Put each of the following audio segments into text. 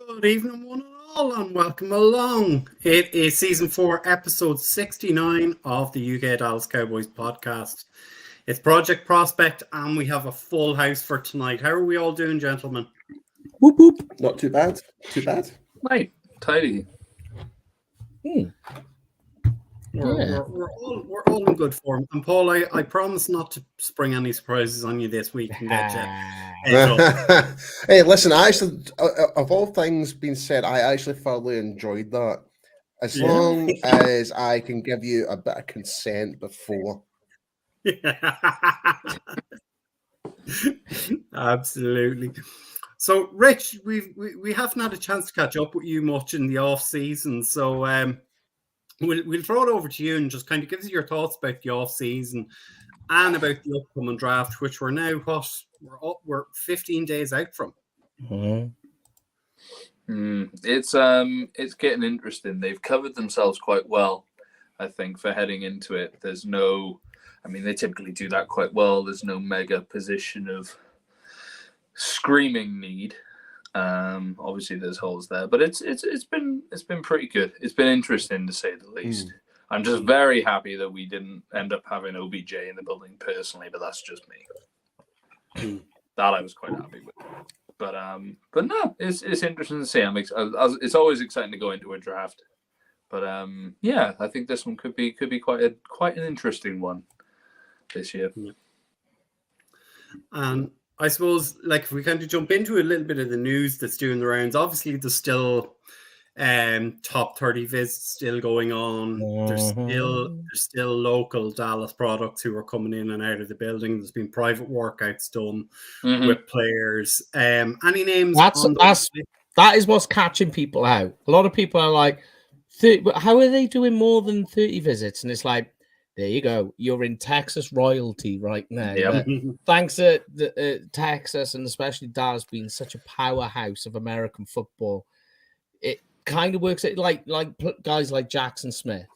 Good evening, one and all, and welcome along. It is season 4, episode 69 of the UK Dallas Cowboys podcast. It's Project Prospect, and we have a full house for tonight. How are we all doing, gentlemen? Whoop whoop. Not too bad. Too bad. Mate, tidy. We're all in good form. And Paul, I promise not to spring any surprises on you this week and get you. Hey, listen, I actually, of all things being said, I actually thoroughly enjoyed that. As long as I can give you a bit of consent before. Absolutely. So, Rich, we haven't had a chance to catch up with you much in the off season, so we'll throw it over to you and just kind of give us your thoughts about the off season and about the upcoming draft, which we're now we're 15 days out from. It's getting interesting. They've covered themselves quite well, I think, for heading into it. There's no, I mean, they typically do that quite well. There's no mega position of screaming need. Obviously there's holes there, but it's been pretty good. It's been interesting to say the least. I'm just very happy that we didn't end up having OBJ in the building personally, but that's just me. That I was quite happy with. But no, it's interesting to see. It's always exciting to go into a draft. But I think this one could be quite an interesting one this year. I suppose, like, if we kind of jump into a little bit of the news that's doing the rounds, obviously there's still top 30 visits still going on. There's still local Dallas products who are coming in and out of the building. There's been private workouts done with players. Any names? That is what's catching people out. A lot of people are like, how are they doing more than 30 visits? And it's like, there you go. You're in Texas royalty right now. Yep. Thanks to Texas and especially Dallas being such a powerhouse of American football, it kind of works like guys like Jackson Smith.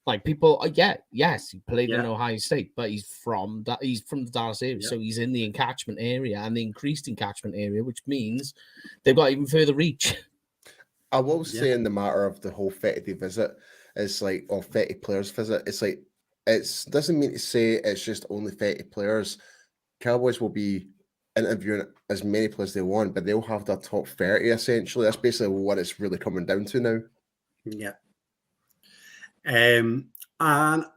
Like people, yes, he played in Ohio State, but he's from the Dallas area, so he's in the catchment area and the increased catchment area, which means they've got even further reach. I will say in the matter of the whole 30 visit, it's like, or 30 players visit, it's like, it doesn't mean to say it's just only 30 players. Cowboys will be interviewing as many players as they want, but they'll have their top 30 essentially. That's basically what it's really coming down to now. Yeah. And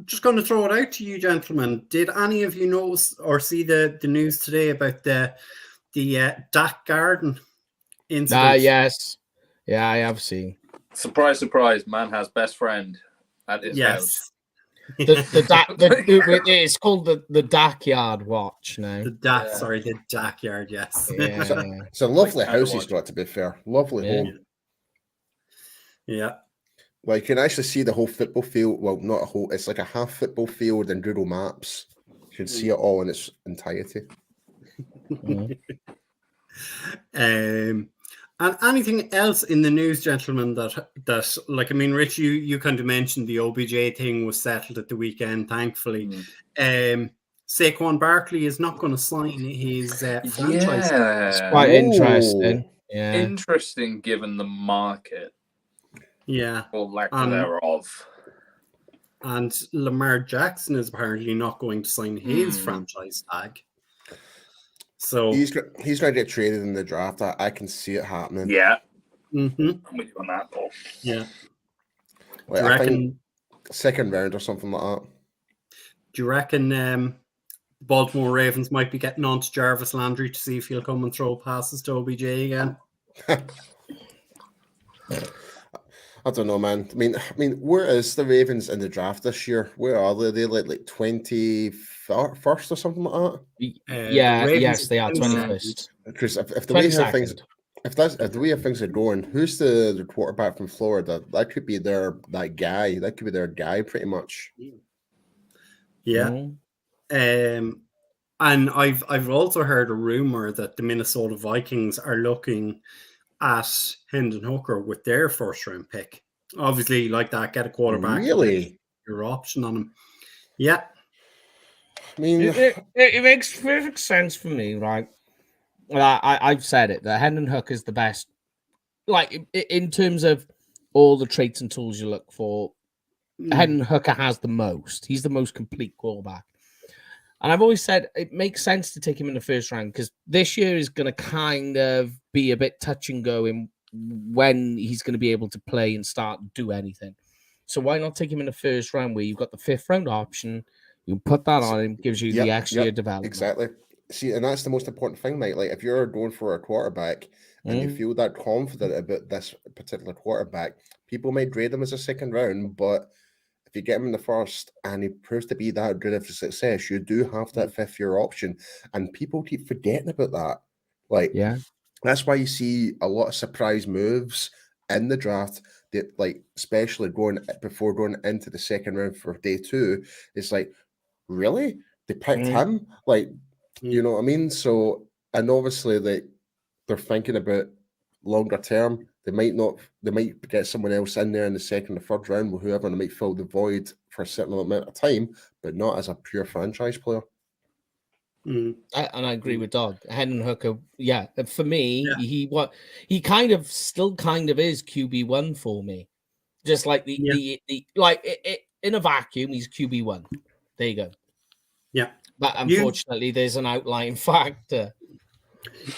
just going to throw it out to you, gentlemen. Did any of you notice or see the news today about the Dak Garden incident? Yes. Yeah, I have seen. Surprise, surprise, man has best friend at his house. It's called the Dackyard Watch now. The Dackyard, yes. Yeah. It's a lovely house he's got, to be fair. Lovely home. Yeah. Well, you can actually see the whole football field. Well, not a whole, it's like a half football field in Google Maps. You can see it all in its entirety. And anything else in the news, gentlemen, that like, I mean, Rich, you kind of mentioned the OBJ thing was settled at the weekend, thankfully. Saquon Barkley is not going to sign his franchise. It's quite interesting. Yeah. Interesting given the market. Yeah. Or lack thereof. And Lamar Jackson is apparently not going to sign his franchise tag. So he's going to get traded in the draft. I can see it happening. Yeah. I'm with you on that, Paul. Yeah. Like, I think second round or something like that. Do you reckon the Baltimore Ravens might be getting on to Jarvis Landry to see if he'll come and throw passes to OBJ again? I don't know, man. I mean, where is the Ravens in the draft this year? Where are they? They're like 21st or something like that. Yes, they are 21st. Because if the way things are going, who's the quarterback from Florida? That could be their guy. That could be their guy, pretty much. Yeah. And I've also heard a rumor that the Minnesota Vikings are looking at Hendon Hooker with their first round pick. Obviously, like that, get a quarterback. Really? Your option on him. Yeah. I mean, it makes perfect sense for me, right? Well, I've said it that Hendon Hooker is the best like in terms of all the traits and tools you look for, Hendon Hooker has the most. He's the most complete quarterback. And I've always said it makes sense to take him in the first round because this year is going to kind of be a bit touch and go in when he's going to be able to play and start and do anything. So why not take him in the first round where you've got the 5th round option? You put that on him, gives you the extra year development. Exactly. See, and that's the most important thing, mate. Like if you're going for a quarterback and you feel that confident about this particular quarterback, people may grade him as a 2nd round, but if you get him in the first and he proves to be that good of a success, you do have that 5th year option. And people keep forgetting about that. Like, that's why you see a lot of surprise moves in the draft that, like, especially before going into the 2nd round for day 2, it's like, really? They picked him? Like, you know what I mean? So, and obviously, like, they're thinking about longer term. They might get someone else in there in the 2nd or 3rd round, or whoever, and they might fill the void for a certain amount of time, but not as a pure franchise player. And I agree with Doug. Hendon Hooker, for me, he still kind of is QB1 for me. Just like the in a vacuum, he's QB1. There you go. Yeah. But unfortunately, there's an outlying factor.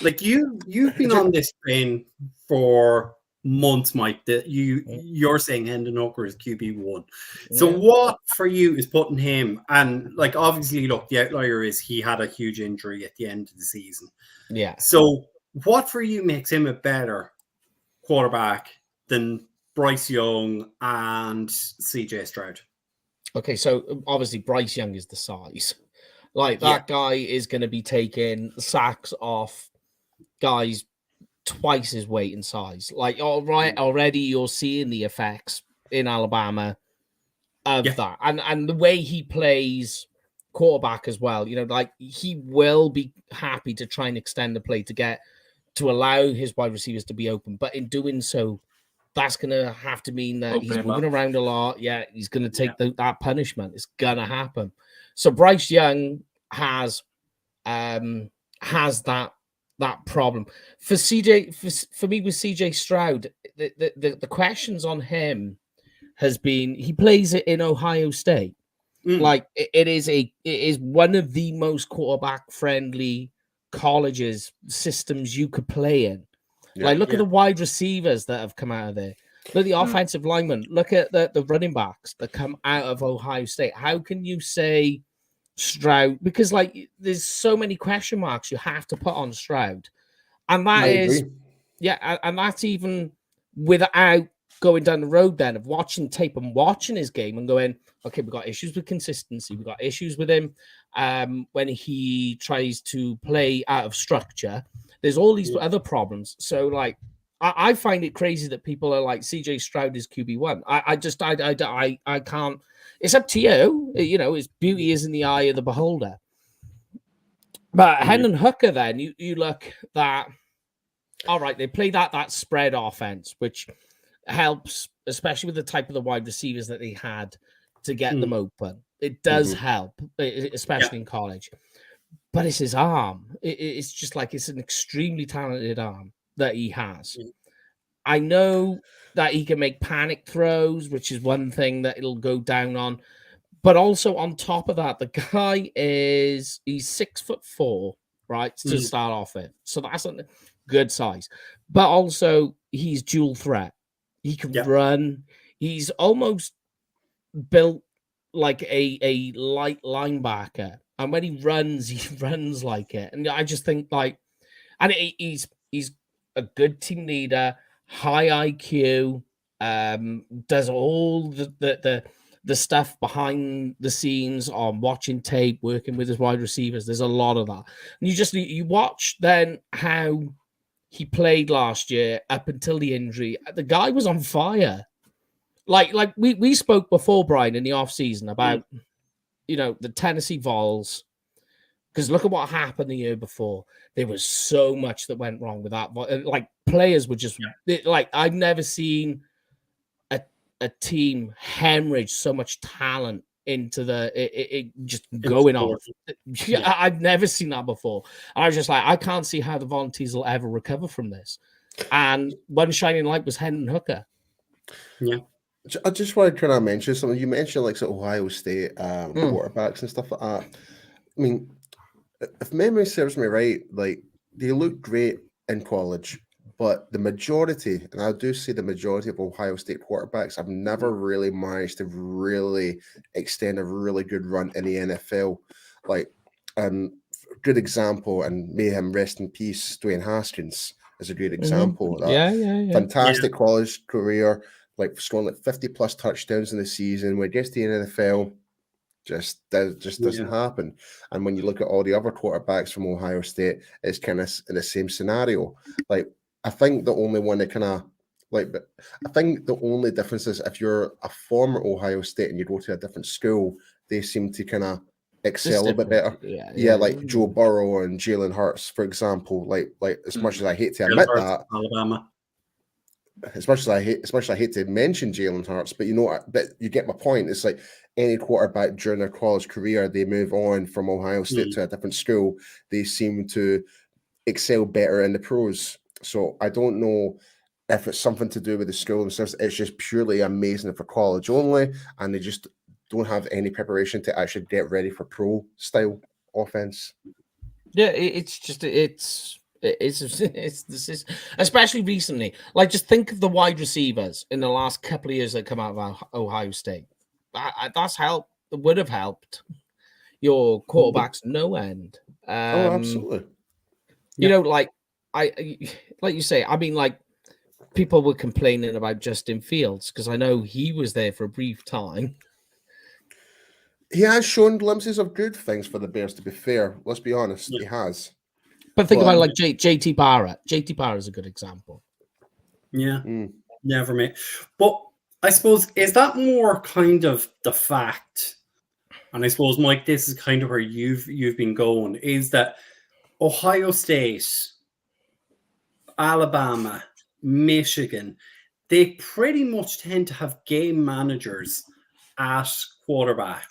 Like you've been on this train for months, Mike, that you're saying Hendon Hooker is QB1. So what for you is putting him, and like obviously look, the outlier is he had a huge injury at the end of the season. Yeah. So what for you makes him a better quarterback than Bryce Young and CJ Stroud? Okay, so obviously Bryce Young is the size. Like that guy is going to be taking sacks off guys twice his weight and size. Like, already you're seeing the effects in Alabama of that. And the way he plays quarterback as well, you know, like he will be happy to try and extend the play to allow his wide receivers to be open. But in doing so, that's going to have to mean that he's moving around a lot. Yeah, he's going to take that punishment. It's going to happen. So Bryce Young has that problem. For me with CJ Stroud, the questions on him has been he plays it in Ohio State. Like it is one of the most quarterback friendly colleges systems you could play in. Like look at the wide receivers that have come out of there. Look at the offensive linemen. Look at the running backs that come out of Ohio State. How can you say Stroud? Because like there's so many question marks you have to put on Stroud. And that and that's even without going down the road then of watching tape and watching his game and going, okay, we've got issues with consistency. We've got issues with him when he tries to play out of structure. There's all these other problems. So like, I find it crazy that people are like CJ Stroud is QB1. I can't. It's up to you. You know, his beauty is in the eye of the beholder. But Hendon Hooker, then you look that. All right, they play that spread offense, which helps, especially with the type of the wide receivers that they had to get them open. It does help, especially in college. But it's his arm. It's just like it's an extremely talented arm that he has. I know that he can make panic throws, which is one thing that it'll go down on. But also on top of that, the guy he's 6'4", right, to start off with. So that's a good size. But also he's dual threat. He can run. He's almost built like a light linebacker. And when he runs like it. And I just think like, and he's a good team leader, high IQ, does all the stuff behind the scenes on watching tape, working with his wide receivers. There's a lot of that. And you watch then how he played last year up until the injury. The guy was on fire. Like we spoke before, Brian, in the offseason about, you know, the Tennessee Vols. Because look at what happened the year before. There was so much that went wrong with that. Like players were just like, I've never seen a team hemorrhage so much talent into it just going off. I've never seen that before. I was just like, I can't see how the Volunteers will ever recover from this. And one shining light was Hendon Hooker. Yeah. I just want to kind of mention something. You mentioned like sort of Ohio State quarterbacks and stuff like that. I mean, if memory serves me right, like they look great in college, but the majority, and I do see the majority of Ohio State quarterbacks, have never really managed to really extend a really good run in the NFL. Like, good example, and may him rest in peace, Dwayne Haskins is a good example of that. Yeah. Fantastic college career, like scoring like 50 plus touchdowns in the season. When it gets to the NFL, just doesn't happen. And when you look at all the other quarterbacks from Ohio State, it's kind of in the same scenario. Like, I think the only one that kind of I think the only difference is if you're a former Ohio State and you go to a different school, they seem to kind of excel a bit better. Yeah, like Joe Burrow and Jalen Hurts, for example. Like as much as I hate to admit that, Alabama. As much as I hate to mention Jalen Hurts, but but you get my point. It's like any quarterback during their college career, they move on from Ohio State to a different school. They seem to excel better in the pros. So I don't know if it's something to do with the school themselves. It's just purely amazing for college only, and they just don't have any preparation to actually get ready for pro style offense. Yeah, it's especially recently. Like, just think of the wide receivers in the last couple of years that come out of Ohio State. That's helped. It would have helped your quarterbacks no end. Absolutely. You know, like you say. I mean, like, people were complaining about Justin Fields because I know he was there for a brief time. He has shown glimpses of good things for the Bears, to be fair. Let's be honest, he has. But think about like JT Barrett. JT Barrett is a good example. Yeah, never made. But I suppose, is that more kind of the fact? And I suppose, Mike, this is kind of where you've been going, is that Ohio State, Alabama, Michigan, they pretty much tend to have game managers at quarterback.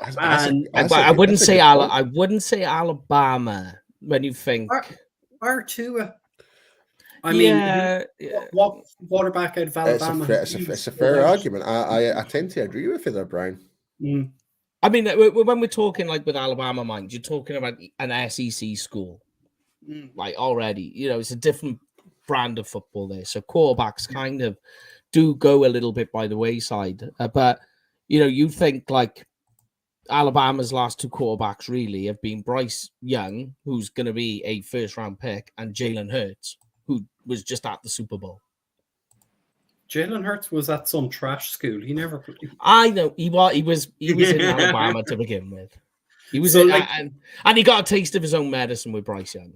I wouldn't say Alabama when you think Tua. I mean, what quarterback out of Alabama? It's a fair argument. I tend to agree with you there, Brian. I mean, when we're talking like with Alabama, mind, you're talking about an SEC school, like already. You know, it's a different brand of football there, so quarterbacks kind of do go a little bit by the wayside. But you know, you think like Alabama's last two quarterbacks really have been Bryce Young, who's going to be a first-round pick, and Jalen Hurts, who was just at the Super Bowl. Jalen Hurts was at some trash school. He never played. I know he was in Alabama to begin with. He was and he got a taste of his own medicine with Bryce Young.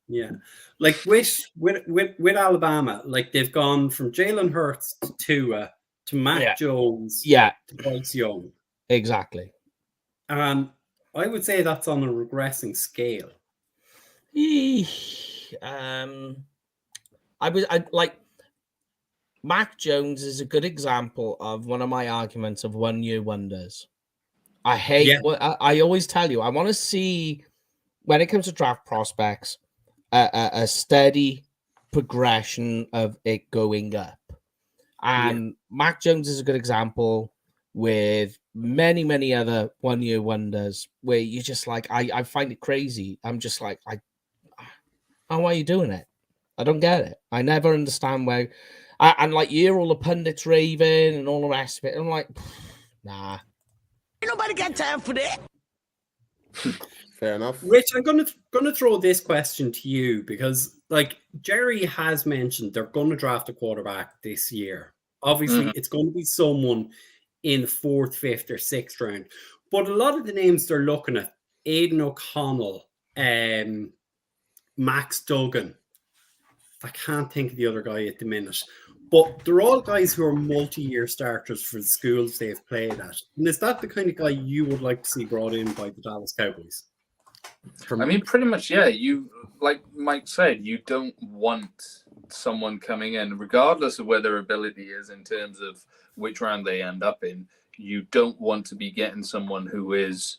Yeah, like with Alabama, like they've gone from Jalen Hurts to Tua to Mac Jones, to Bryce Young. Exactly. I would say that's on a regressing scale. I like Mac Jones is a good example of one of my arguments of 1 year wonders. I hate what I always tell you. I want to see, when it comes to draft prospects, a steady progression of it going up. And Mac Jones is a good example, with many, many other 1 year wonders where you're just like, I find it crazy. I'm just like, how are you doing it? I don't get it. I never understand where. And like, you hear all the pundits raving and all the rest of it. I'm like, nah. Ain't nobody got time for that. Fair enough. Rich, I'm gonna throw this question to you because, like, Jerry has mentioned they're going to draft a quarterback this year. Obviously, it's going to be someone in the 4th, 5th, or 6th round. But a lot of the names they're looking at, Aidan O'Connell, Max Duggan. I can't think of the other guy at the minute. But they're all guys who are multi-year starters for the schools they've played at. And is that the kind of guy you would like to see brought in by the Dallas Cowboys? I mean, pretty much, yeah. You, like Mike said, you don't want someone coming in, regardless of where their ability is in terms of which round they end up in. You don't want to be getting someone who is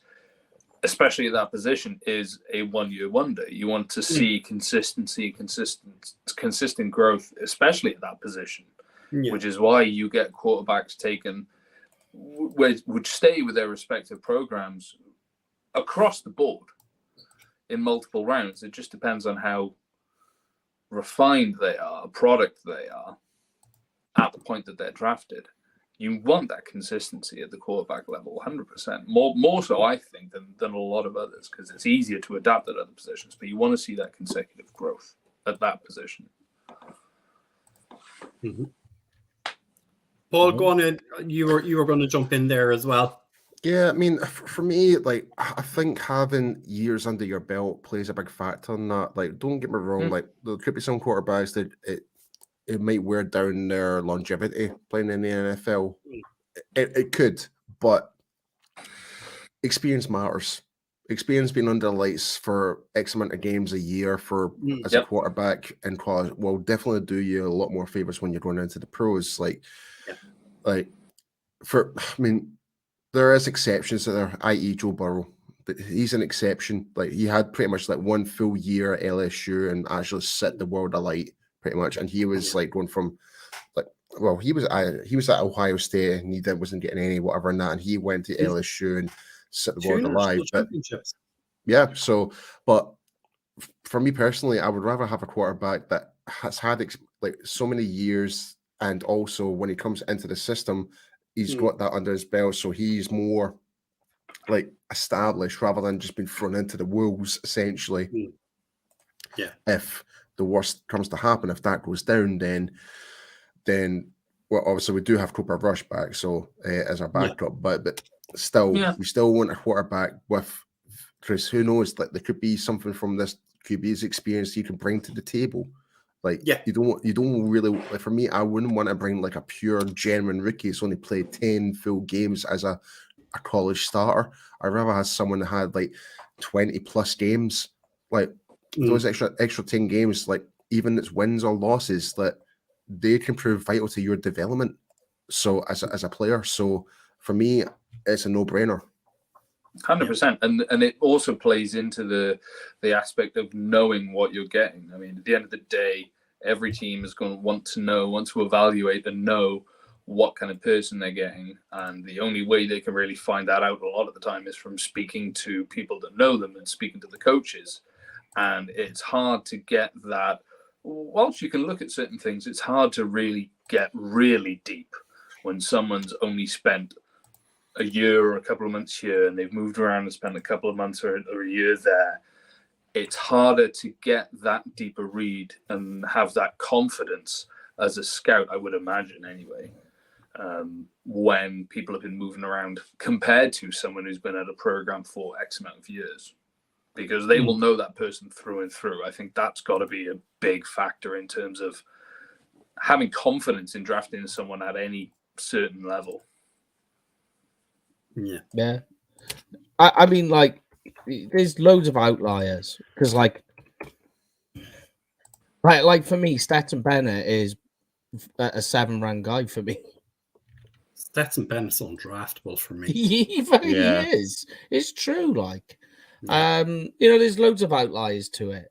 especially at that position, is a one-year wonder. You want to see consistency, consistent growth, especially at that position, which is why you get quarterbacks taken which stay with their respective programs across the board in multiple rounds. It just depends on how refined they are, product they are at the point that they're drafted. You want that consistency at the quarterback level, 100%. More so, I think, than a lot of others, because it's easier to adapt at other positions. But you want to see that consecutive growth at that position. Mm-hmm. Paul, go on. You were going to jump in there as well. Yeah, I mean, for me, like, I think having years under your belt plays a big factor in that. Like, don't get me wrong, like, there could be some quarterbacks that it might wear down their longevity playing in the NFL. It could, but experience matters. Experience being under lights for X amount of games a year as a quarterback in college will definitely do you a lot more favors when you're going into the pros. There is exceptions there, i.e. Joe Burrow, but he's an exception. Like, he had pretty much like one full year at LSU and actually set the world alight pretty much. And he was like going from he was at Ohio State and he wasn't getting any whatever in that, and he went to LSU and set the world alight. But yeah, so but for me personally, I would rather have a quarterback that has had so many years, and also when he comes into the system, he's got that under his belt, so he's more like established rather than just being thrown into the wolves essentially. Yeah. If the worst comes to happen, if that goes down, then well, obviously we do have Cooper Rush back, so as our backup, but still, we still want a quarterback with Chris. Who knows? Like, there could be something from this QB's experience you can bring to the table. Like, you don't really, like, for me, I wouldn't want to bring like a pure genuine rookie who's only played 10 full games as a college starter. I'd rather have someone that had like 20 plus games, like those extra 10 games, like even it's wins or losses, that they can prove vital to your development. So as a player, so for me, it's a no-brainer. 100%, and it also plays into the aspect of knowing what you're getting. I mean, at the end of the day, every team is going to want to evaluate and know what kind of person they're getting, and the only way they can really find that out a lot of the time is from speaking to people that know them and speaking to the coaches. And it's hard to get that. Whilst you can look at certain things, it's hard to really get really deep when someone's only spent a year or a couple of months here and they've moved around and spent a couple of months or a year there. It's harder to get that deeper read and have that confidence as a scout, I would imagine anyway, when people have been moving around compared to someone who's been at a program for X amount of years, because they will know that person through and through. I think that's got to be a big factor in terms of having confidence in drafting someone at any certain level. Yeah. I mean, like, there's loads of outliers because, like for me, Stetson Bennett is a 7-round guy for me. Stetson Bennett's undraftable for me. He is. It's true. Like, there's loads of outliers to it.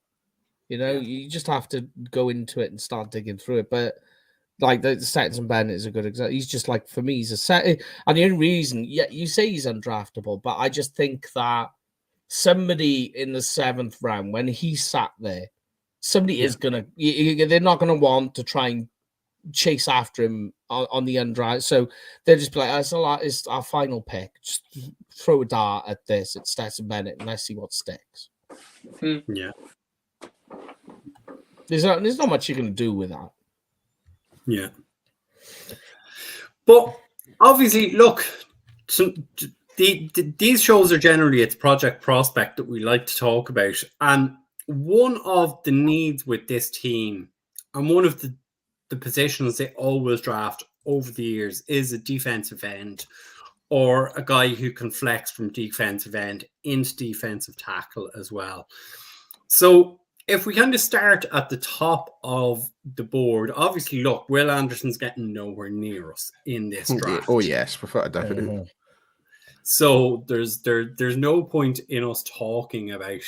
You just have to go into it and start digging through it. But like, the Stetson Bennett is a good example. He's just like, for me, he's a set. And the only reason, you say he's undraftable, but I just think that somebody in the 7th round, when he sat there, somebody is gonna. They're not gonna want to try and chase after him on the undrafted. So they'll just be like, it's our final pick. Just throw a dart at this. It's Stetson Bennett, and let's see what sticks. Yeah. There's not much you can do with that. Yeah. But obviously, look, these shows are generally, it's Project Prospect that we like to talk about. And one of the needs with this team, and one of the positions they always draft over the years, is a defensive end, or a guy who can flex from defensive end into defensive tackle as well. So if we kind of start at the top of the board, obviously, look, Will Anderson's getting nowhere near us in this draft. Oh, yes, without a doubt. So there's no point in us talking about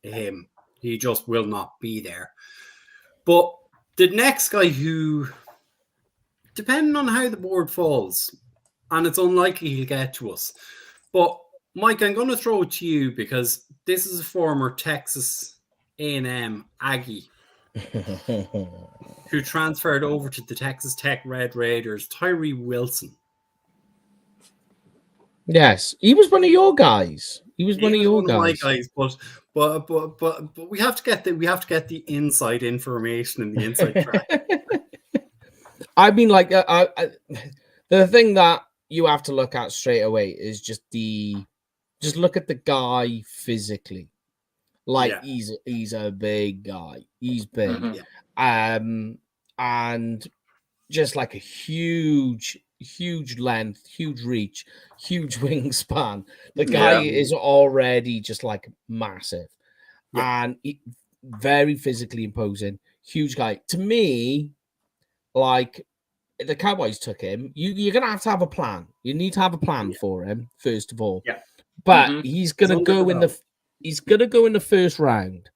him. He just will not be there. But the next guy who, depending on how the board falls, and it's unlikely he'll get to us. But Mike, I'm going to throw it to you because this is a former Texas A&M Aggie who transferred over to the Texas Tech Red Raiders, Tyree Wilson. Yes, he was one of your guys. He was one of your my guys. guys, but we have to get the inside information and the inside track. I mean, like, the thing that you have to look at straight away is just look at the guy physically. Like, he's a big guy. He's big. And just like a huge length, huge reach, huge wingspan. The guy is already just like massive and very physically imposing. Huge guy. To me, like, the Cowboys took him. You're gonna have a plan. You need to have a plan for him first of all. But he's gonna go in the first round.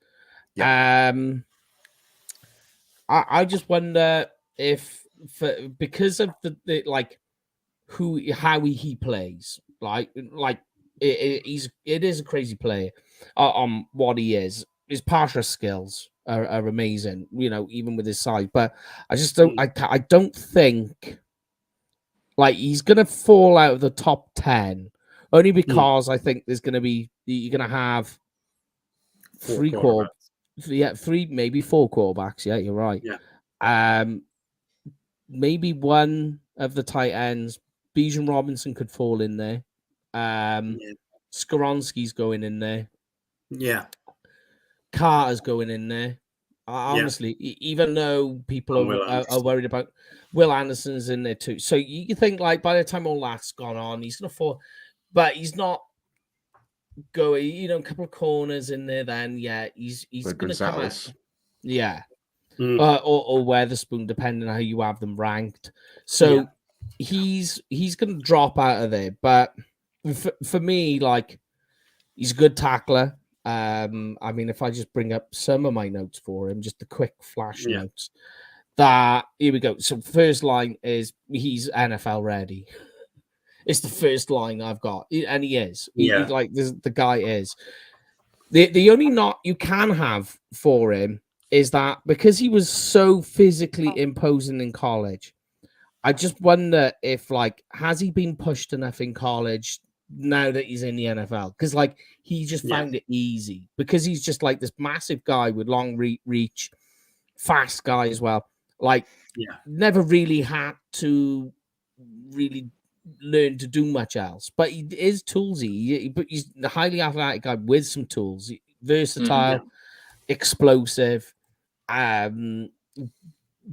I just wonder if because of the like how he plays, it is a crazy player on what he is. His pass rush skills are amazing, even with his size. But I just don't. I don't think like he's gonna fall out of the top 10 only because I think you're gonna have maybe four quarterbacks. Yeah, you're right. Maybe one of the tight ends, Bijan Robinson, could fall in there. Skoronski's going in there. Carter's going in there. Honestly, even though people are worried about Will Anderson's in there too. So you think like by the time all that's gone on, he's going to fall, but he's not going, a couple of corners in there then. Yeah, he's going to come out. Yeah. Or Weatherspoon, depending on how you have them ranked. So he's going to drop out of there. But for me, like, he's a good tackler. I mean, if I just bring up some of my notes for him, just the quick flash notes. Here we go. So first line is he's NFL ready. It's the first line I've got, and he is. The guy is. The only knot you can have for him is that because he was so physically imposing in college, I just wonder if, like, has he been pushed enough in college now that he's in the NFL? Because, like, he just found it easy because he's just like this massive guy with long reach, fast guy as well. Like, never really had to really learn to do much else, but he is toolsy. But he's a highly athletic guy with some tools, versatile, explosive.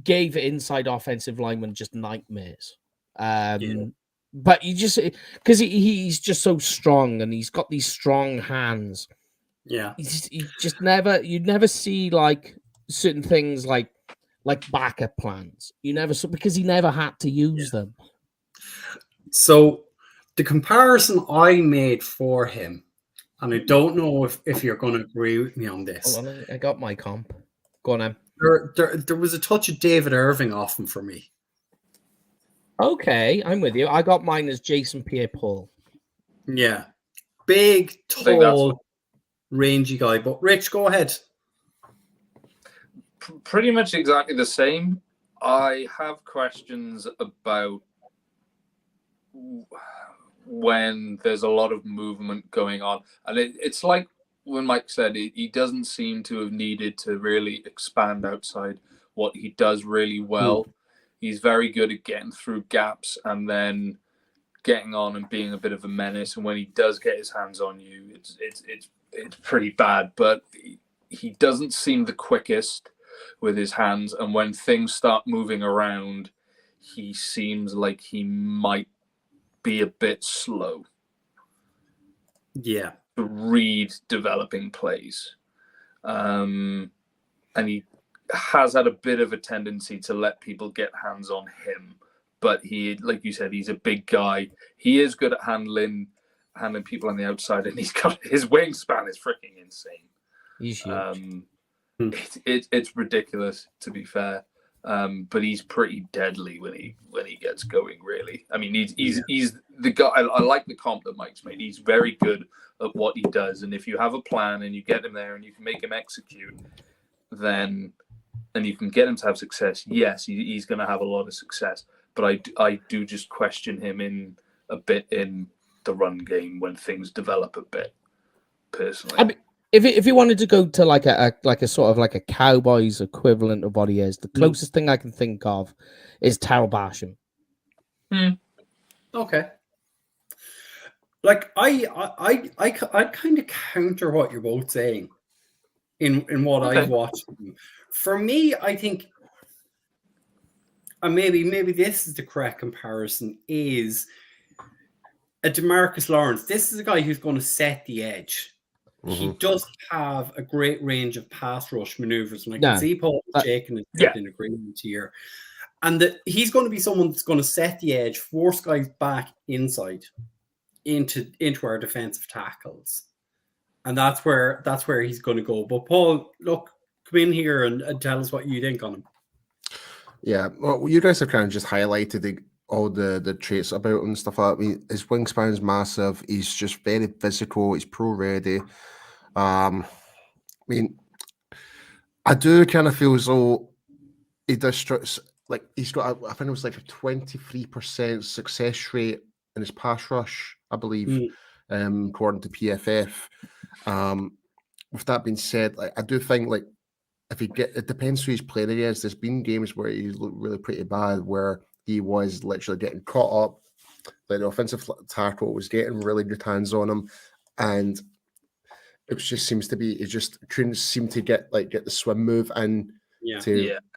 Gave inside offensive linemen just nightmares. But you just because he's just so strong and he's got these strong hands. He just you'd never see like certain things like backup plans. You never saw because he never had to use them. So the comparison I made for him, and I don't know if you're going to agree with me on this. Hold on, I got my comp. Go on, Em. There was a touch of David Irving off him for me. Okay, I'm with you. I got mine as Jason Pierre-Paul. Yeah. Big, tall, rangy guy. But Rich, go ahead. Pretty much exactly the same. I have questions about when there's a lot of movement going on. And it's like when Mike said, he doesn't seem to have needed to really expand outside what he does really well. He's very good at getting through gaps and then getting on and being a bit of a menace. And when he does get his hands on you, it's pretty bad. But he doesn't seem the quickest with his hands. And when things start moving around, he seems like he might be a bit slow. Yeah. To read developing plays. And he has had a bit of a tendency to let people get hands on him but he, like you said, he's a big guy. He is good at handling people on the outside, and his wingspan is freaking insane. He's huge. It's ridiculous, to be fair. But he's pretty deadly when he gets going. Really, I mean, he's the guy. I like the comp that Mike's made. He's very good at what he does, and if you have a plan and you get him there and you can make him execute, then you can get him to have success. Yes, he's going to have a lot of success, but I do just question him in a bit in the run game when things develop a bit. Personally, I mean, if you wanted to go to like a sort of like a Cowboys equivalent of what he is, the closest thing I can think of is Terrell Basham. Okay. Like I kind of counter what you're both saying in what I've watched. For me, I think, and maybe this is the correct comparison, is a DeMarcus Lawrence. This is a guy who's going to set the edge. He doesn't have a great range of pass rush maneuvers, and I can see Paul shaking his head in agreement here. And he's going to be someone that's going to set the edge, force guys back inside into our defensive tackles, and that's where he's going to go. But Paul, look, come in here and tell us what you think on him. Yeah, well, you guys have kind of just highlighted all the traits about him and stuff like that. I mean, his wingspan is massive. He's just very physical. He's pro ready. I mean, I do kind of feel as though he does, like, he's got, I think it was like a 23% success rate in his pass rush, I believe, according to PFF. With that being said, like, I do think, like, it depends who he's playing against. There's been games where he looked really pretty bad, where he was literally getting caught up. Like, the offensive tackle was getting really good hands on him, and it just seems to be, it just couldn't seem to get the swim move and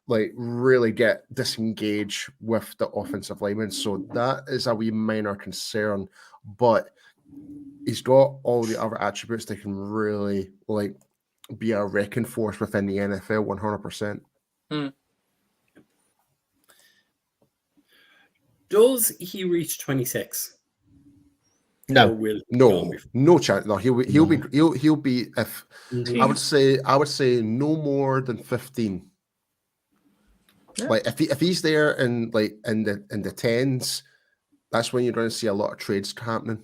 like really get disengaged with the offensive lineman. So that is a wee minor concern, but he's got all the other attributes that can really like be a wrecking force within the NFL 100%. Does he reach 26? No, no chance. No, he'll be if I would say no more than 15. Yeah. Like if he's there in the tens, that's when you're going to see a lot of trades happening.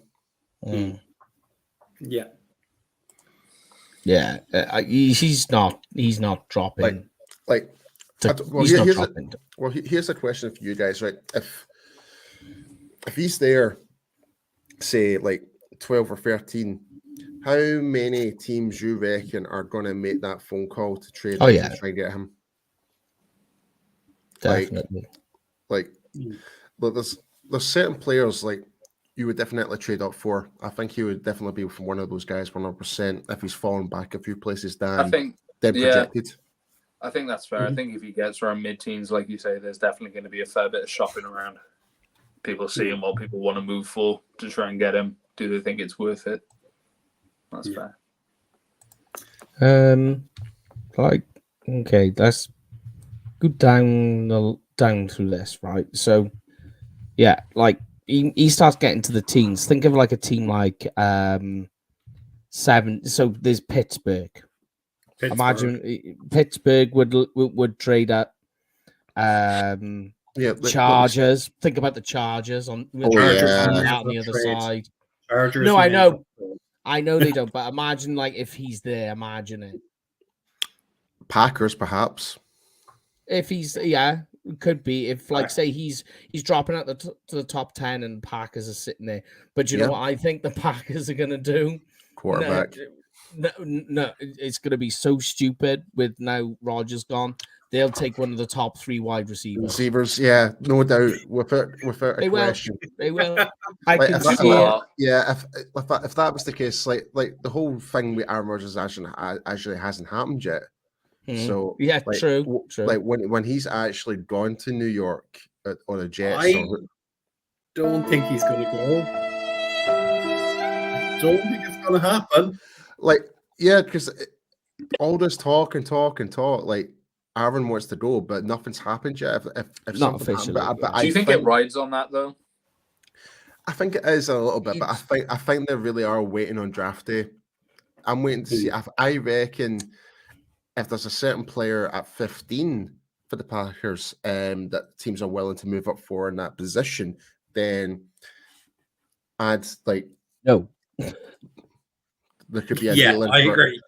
Yeah. He's not dropping. Here's a question for you guys, right? If he's there, say like 12 or 13, how many teams you reckon are going to make that phone call to trade him to try and get him? Definitely. But there's certain players like you would definitely trade up for. I think he would definitely be from one of those guys 100% if he's fallen back a few places down. Projected. I think that's fair. I think if he gets around mid-teens, like you say, there's definitely going to be a fair bit of shopping around. People seeing what people want to move for to try and get him. Do they think it's worth it? That's fair. Okay, let's go down through this, right? So, yeah, like he starts getting to the teens. Think of like a team like 7. So there's Pittsburgh. Imagine Pittsburgh would trade up. Chargers. Think about the Chargers on the other side. Chargers. No, I know they don't. But imagine like if he's there. Imagine it. Packers, perhaps. If he's could be. If like say he's dropping out to the top 10 and Packers are sitting there. But you know what I think the Packers are gonna do? Quarterback. No, it's gonna be so stupid with now Rodgers gone. They'll take one of the top 3 wide receivers. No doubt. Without a question. They will. If that was the case, like the whole thing with Aaron Rodgers actually hasn't happened yet. So true. Like when he's actually gone to New York on a jet. I don't think he's going to go. Don't think it's going to happen. Like, because all this talk, like Aaron wants to go, but nothing's happened yet. If Not something happened, officially. but Do you think it rides on that though? I think it is a little bit, but I think they really are waiting on draft day. I'm waiting to see. I reckon if there's a certain player at 15 for the Packers that teams are willing to move up for in that position, then I'd like No. there could be a deal. I agree.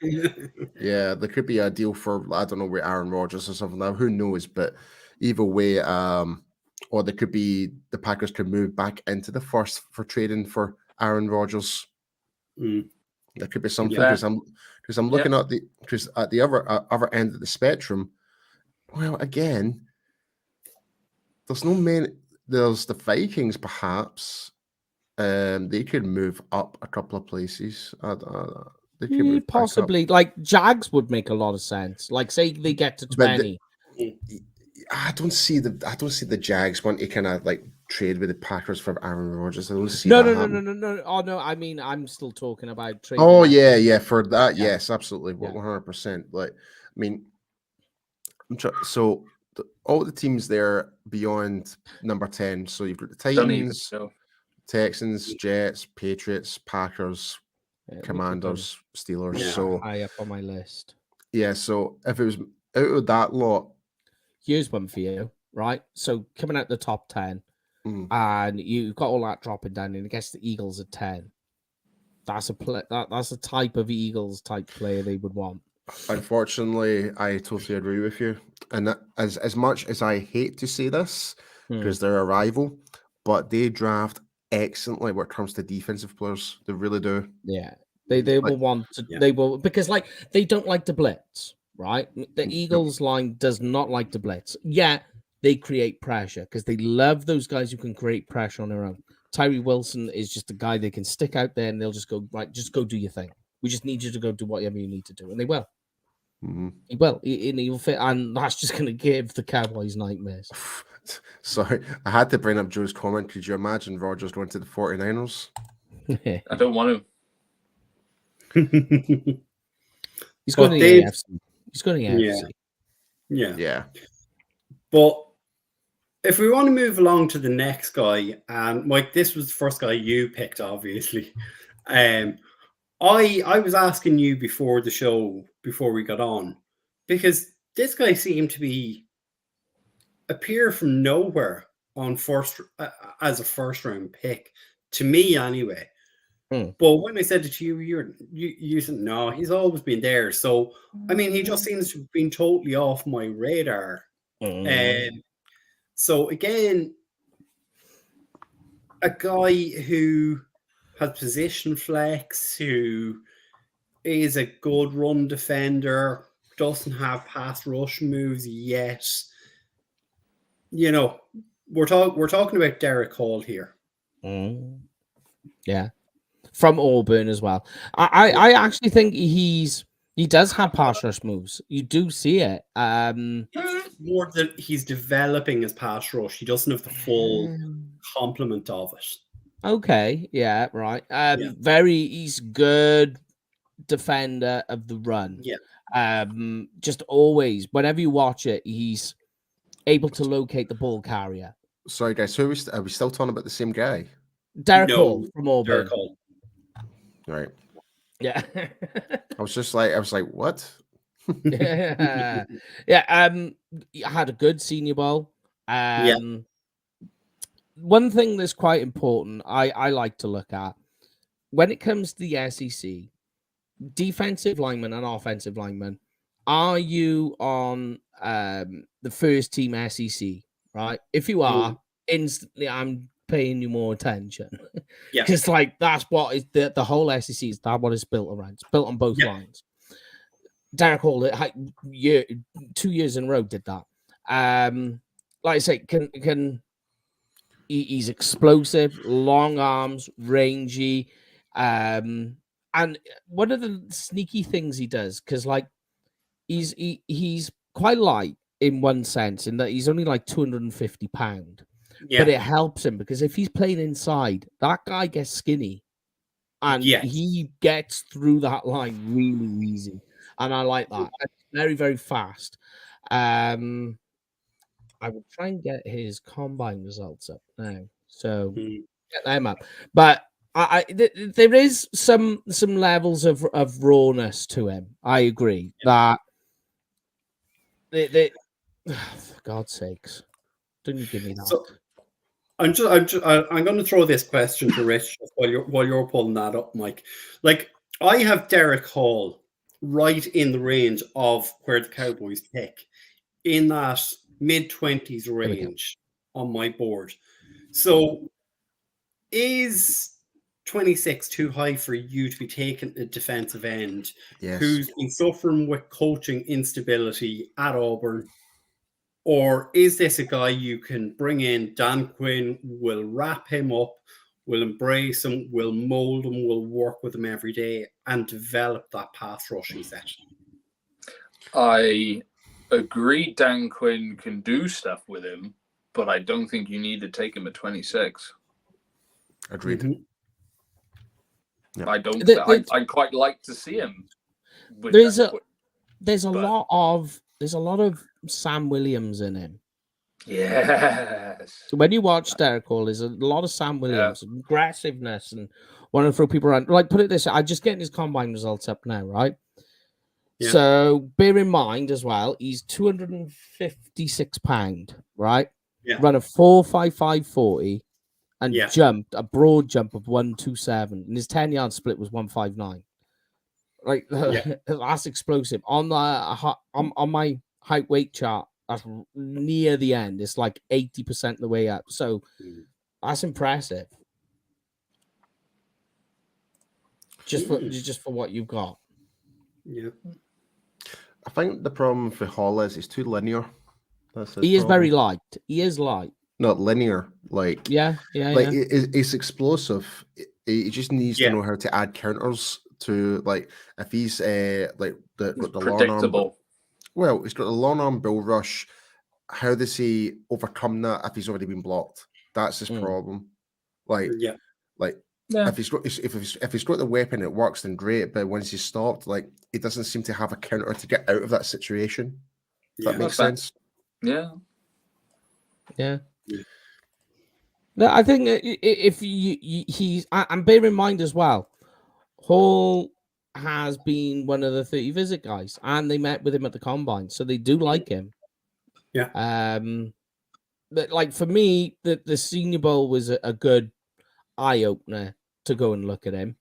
Yeah, there could be a deal for I don't know with Aaron Rodgers or something. Now who knows? But either way, or there could be the Packers could move back into the first for trading for Aaron Rodgers. There could be something because I'm looking at the other end of the spectrum. Well, again, there's no main. There's the Vikings, perhaps. They could move up a couple of places. They could move possibly. Like Jags would make a lot of sense. Like say they get to 20. I don't see the Jags want to kind of like trade with the Packers for Aaron Rodgers. I don't see No. Oh no, I mean I'm still talking about trading. Oh yeah, for that, yes, absolutely, 100%. Like, I mean, so all the teams there beyond number 10. So you've got the Titans, Texans, Jets, Patriots, Packers, Commanders, Steelers. Yeah, so high up on my list. Yeah, so if it was out of that lot, here's one for you, right? So coming out the top 10, and you've got all that dropping down, and I guess the Eagles at 10. That's a type of Eagles type player they would want. Unfortunately, I totally agree with you. And as much as I hate to say this, because they're a rival, but they draft excellently when it comes to defensive players. They really do. Yeah. They will want to they will because like they don't like to blitz, right? The Eagles line does not like to blitz. Yeah, they create pressure because they love those guys who can create pressure on their own. Tyree Wilson is just a guy they can stick out there and they'll just go, right, just go do your thing. We just need you to go do whatever you need to do. And they will. He will. He'll fit, and that's just going to give the Cowboys nightmares. Sorry, I had to bring up Joe's comment. Could you imagine Rodgers going to the 49ers? I don't want him. He's going to the AFC. He's going to the AFC. Yeah. But if we want to move along to the next guy, and Mike, this was the first guy you picked, obviously. I was asking you before the show, before we got on, because this guy seemed to appear from nowhere on as a first round pick, to me anyway. But when I said it to you, you said no, he's always been there. So I mean, he just seems to have been totally off my radar. So again, a guy who has position flex, who is a good run defender, doesn't have pass rush moves yet. You know, we're talking about Derek Hall here. Yeah, from Auburn as well. I actually think he does have pass rush moves. You do see it. More that he's developing his pass rush. He doesn't have the full complement of it. Okay, yeah, right. He's good defender of the run. Yeah. Just always, whenever you watch it, he's able to locate the ball carrier. Sorry, guys. Are we still talking about the same guy? Derek Hall from Auburn. Derek Hall. Right. Yeah. I was like, what? Yeah. He had a good Senior Bowl. One thing that's quite important, I like to look at when it comes to the SEC, defensive linemen and offensive linemen. Are you on the first team SEC? Right. If you are, instantly, I'm paying you more attention. Because like that's what is the whole SEC is. That what it's built around. It's built on both lines. Derek Hall, 2 years in a row, did that. Like I say, he's explosive, long arms, rangy, and one of the sneaky things he does, because like he's quite light in one sense, in that he's only like 250 pounds. But it helps him because if he's playing inside, that guy gets skinny, and he gets through that line really easy. And I like that. It's very, very fast. I will try and get his combine results up now. So Hmm. get them up. But there is some levels of rawness to him. I agree that they for God's sakes, don't you give me that. So I'm going to throw this question to Rich while you're pulling that up, Mike. Like, I have Derek Hall right in the range of where the Cowboys pick, in that mid-20s range on my board. So is 26 too high for you to be taking a defensive end who's been suffering with coaching instability at Auburn? Or is this a guy you can bring in? Dan Quinn will wrap him up, will embrace him, will mold him, will work with him every day and develop that pass rushing set? I agree Dan Quinn can do stuff with him, but I don't think you need to take him at 26. Agreed. Mm-hmm. I don't. I'd quite like to see him. There's a lot of Sam Williams in him. Yes. So when you watch Derek Hall, there's a lot of Sam Williams, aggressiveness, and want to throw people around. Like, put it this way, I'm just getting his combine results up now, right? Yeah. So bear in mind as well, he's 256 pounds, right? Yeah. Run a 4.5540 and jumped a broad jump of 127, and his 10-yard split was 159. Like, that's explosive. On my height weight chart, that's near the end. It's like 80% of the way up. So that's impressive. Just for what you've got. Yeah. I think the problem for Hall is he's too linear. He is very light. He is light. Not linear. Like he's explosive. He just needs to know how to add counters to, like, if he's like the predictable. Long arm, well, he's got the long arm bull rush. How does he overcome that if he's already been blocked? That's his problem. If he's got the weapon, it works, then great. But once he's stopped, like, he doesn't seem to have a counter to get out of that situation. If that makes sense. Yeah. No, I think if he's, and bear in mind as well, Hall has been one of the 30 visit guys, and they met with him at the combine, so they do like him. Yeah. But like, for me, the Senior Bowl was a good eye opener to go and look at him.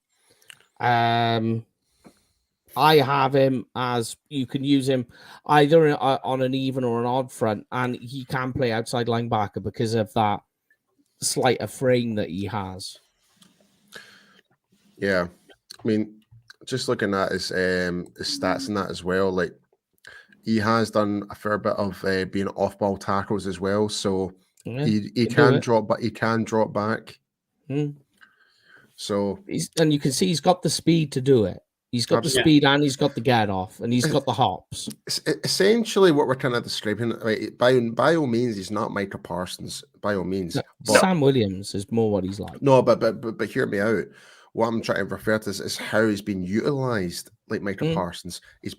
I have him as, you can use him either on an even or an odd front, and he can play outside linebacker because of that slighter frame that he has. Yeah, I mean, just looking at his stats and that as well, like, he has done a fair bit of being off-ball tackles as well, so he can drop, but he can drop back. So and you can see he's got the speed to do it. He's got the speed, and he's got the get off, and he's got the hops. Essentially, what we're kind of describing, right, by all means, he's not Micah Parsons. By all means, but Sam Williams is more what he's like. No, but hear me out. What I'm trying to refer to is how he's been utilized, like Micah Parsons. He's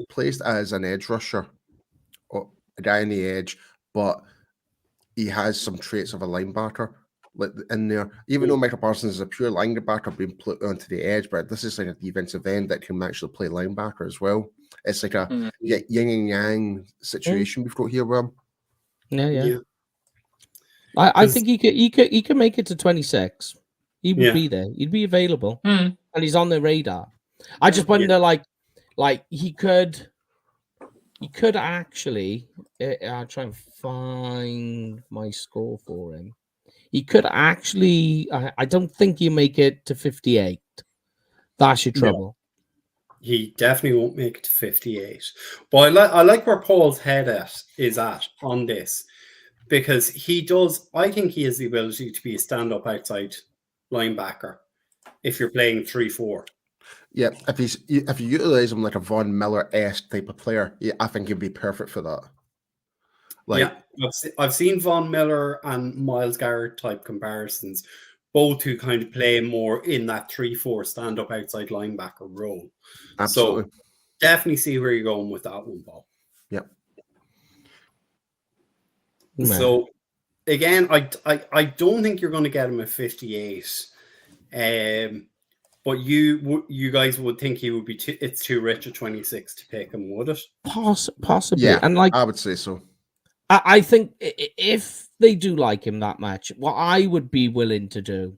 placed as an edge rusher, or a guy on the edge, but he has some traits of a linebacker, like, in there. Even though Micah Parsons is a pure linebacker being put onto the edge, but this is like a defensive end that can actually play linebacker as well. It's like a yin and yang situation we've got here, Rob. Yeah. I think he could make it to 26. He would be there. He'd be available, and he's on the radar. I just wonder, like he could actually. I'll try and find my score for him. He could actually. I don't think you make it to 58. That's your trouble. No, he definitely won't make it to 58. But I like where Paul's head is at on this, because he does. I think he has the ability to be a stand-up outside linebacker if you're playing 3-4. Yeah, if you utilize him like a Von Miller-esque type of player, I think he'd be perfect for that. Like, I've seen Von Miller and Myles Garrett type comparisons, both who kind of play more in that 3-4 stand-up outside linebacker role. Absolutely. So definitely see where you're going with that one, Paul. Yep. So again, I don't think you're going to get him at 58. But you guys would think he would be it's too rich at 26 to pick him, would it? Possibly. Yeah, And like I would say so. I think if they do like him that much, what I would be willing to do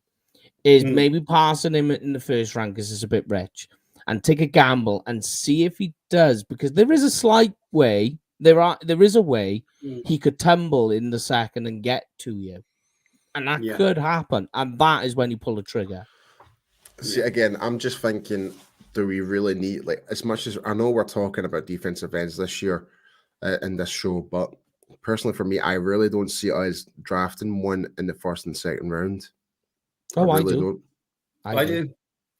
is maybe passing him in the first round because it's a bit rich, and take a gamble and see if he does, because there is a slight way. There is a way he could tumble in the second and get to you, and that could happen. And that is when you pull the trigger. See, again, I'm just thinking, do we really need, like, as much as I know we're talking about defensive ends this year in this show, but personally for me, I really don't see us drafting one in the first and second round. Oh, I really do. don't.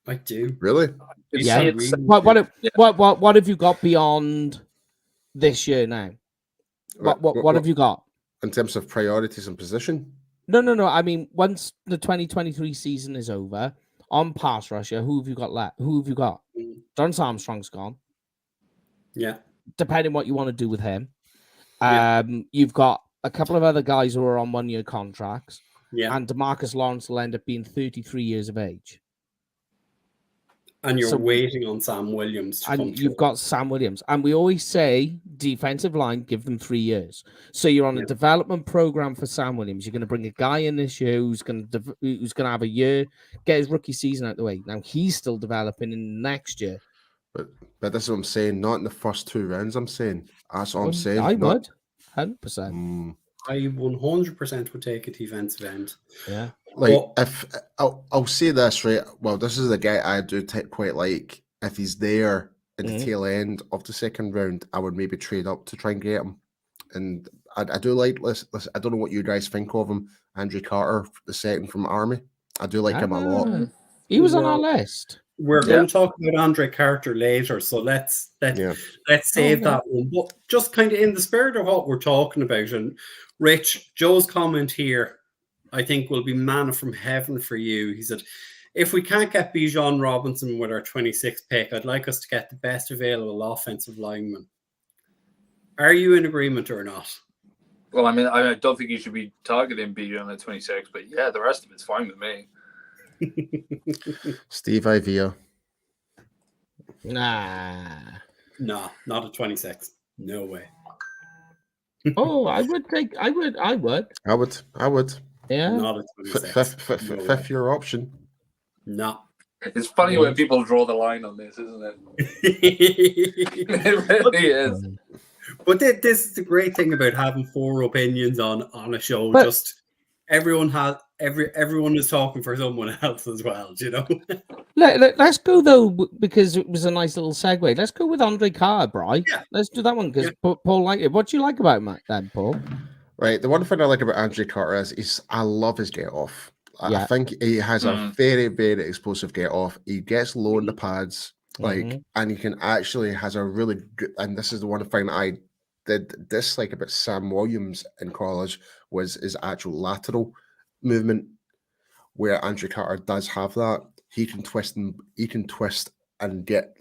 I do. Really? Yeah. What have you got beyond this year now? What have you got in terms of priorities and position? No. I mean, once the 2023 season is over, on pass rusher, who have you got left? Who have you got? Dorrance Armstrong's gone. Yeah. Depending what you want to do with him. Yeah. You've got a couple of other guys who are on 1-year contracts. Yeah. And DeMarcus Lawrence will end up being 33 years of age. And you're waiting on Sam Williams to come And you've got Sam Williams. And we always say, defensive line, give them 3 years. So you're on a development program for Sam Williams. You're going to bring a guy in this year who's going to have a year, get his rookie season out the way. Now, he's still developing in next year. But this is what I'm saying. Not in the first 2 rounds, I'm saying. That's what I'm saying. I would. 100%. I 100% would take a defensive end. Yeah. Like, if I'll say this, right? Well, this is the guy I do quite like. If he's there in the tail end of the second round, I would maybe trade up to try and get him. And I do like, listen, I don't know what you guys think of him, Andrew Carter, the second from Army. I do like him a lot. He was on our list. We're going to talk about Andre Carter later, so let's save that one. But just kind of in the spirit of what we're talking about, and Rich, Joe's comment here, I think will be manna from heaven for you. He said, if we can't get Bijan Robinson with our 26th pick, I'd like us to get the best available offensive lineman. Are you in agreement or not? Well, I mean, I don't think you should be targeting Bijan at 26, but yeah, the rest of it's fine with me. Steve Ivia. Nah, not at 26. No way. Oh, I would. Yeah. Not at 26. Fifth year option. No. It's funny when people draw the line on this, isn't it? It really is. But this is the great thing about having 4 opinions on a show. Just everyone is talking for someone else as well, you know. Let's go though, because it was a nice little segue. Let's go with Andre Carter, Bri. Yeah. Let's do that one because Paul liked it. What do you like about him then, Paul? Right. The one thing I like about Andre Carter is I love his get off. I think he has a very, very explosive get off. He gets low in the pads, and he can actually has a really good. And this is the one thing I did dislike about Sam Williams in college was his actual lateral movement, where Andre Carter does have that. He can twist and get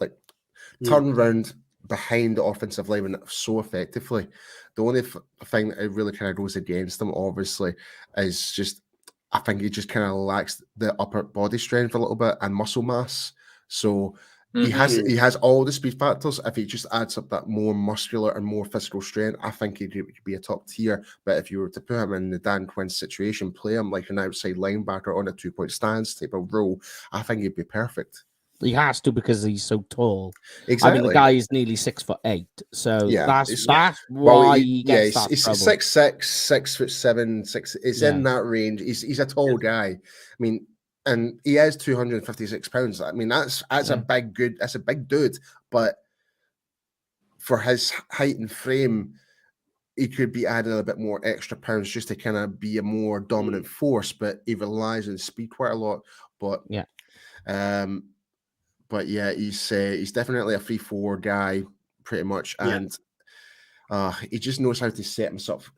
turn around behind the offensive lineman so effectively. The only thing that really kind of goes against him, obviously, is just I think he just kind of lacks the upper body strength a little bit and muscle mass. So he has all the speed factors. If he just adds up that more muscular and more physical strength, I think he could be a top tier. But if you were to put him in the Dan Quinn situation, play him like an outside linebacker on a 2-point stance type of role, I think he'd be perfect. He has to because he's so tall. Exactly. I mean, the guy is nearly 6'8", so that's why he gets that he's trouble. 6'6", 6'7", 6. It's in that range. He's a tall guy. I mean, and he is 256 pounds. I mean, that's a big dude. But for his height and frame, he could be adding a bit more extra pounds just to kind of be a more dominant force. But he relies on speed quite a lot. But he's definitely a 3-4 guy, pretty much, and he just knows how to set himself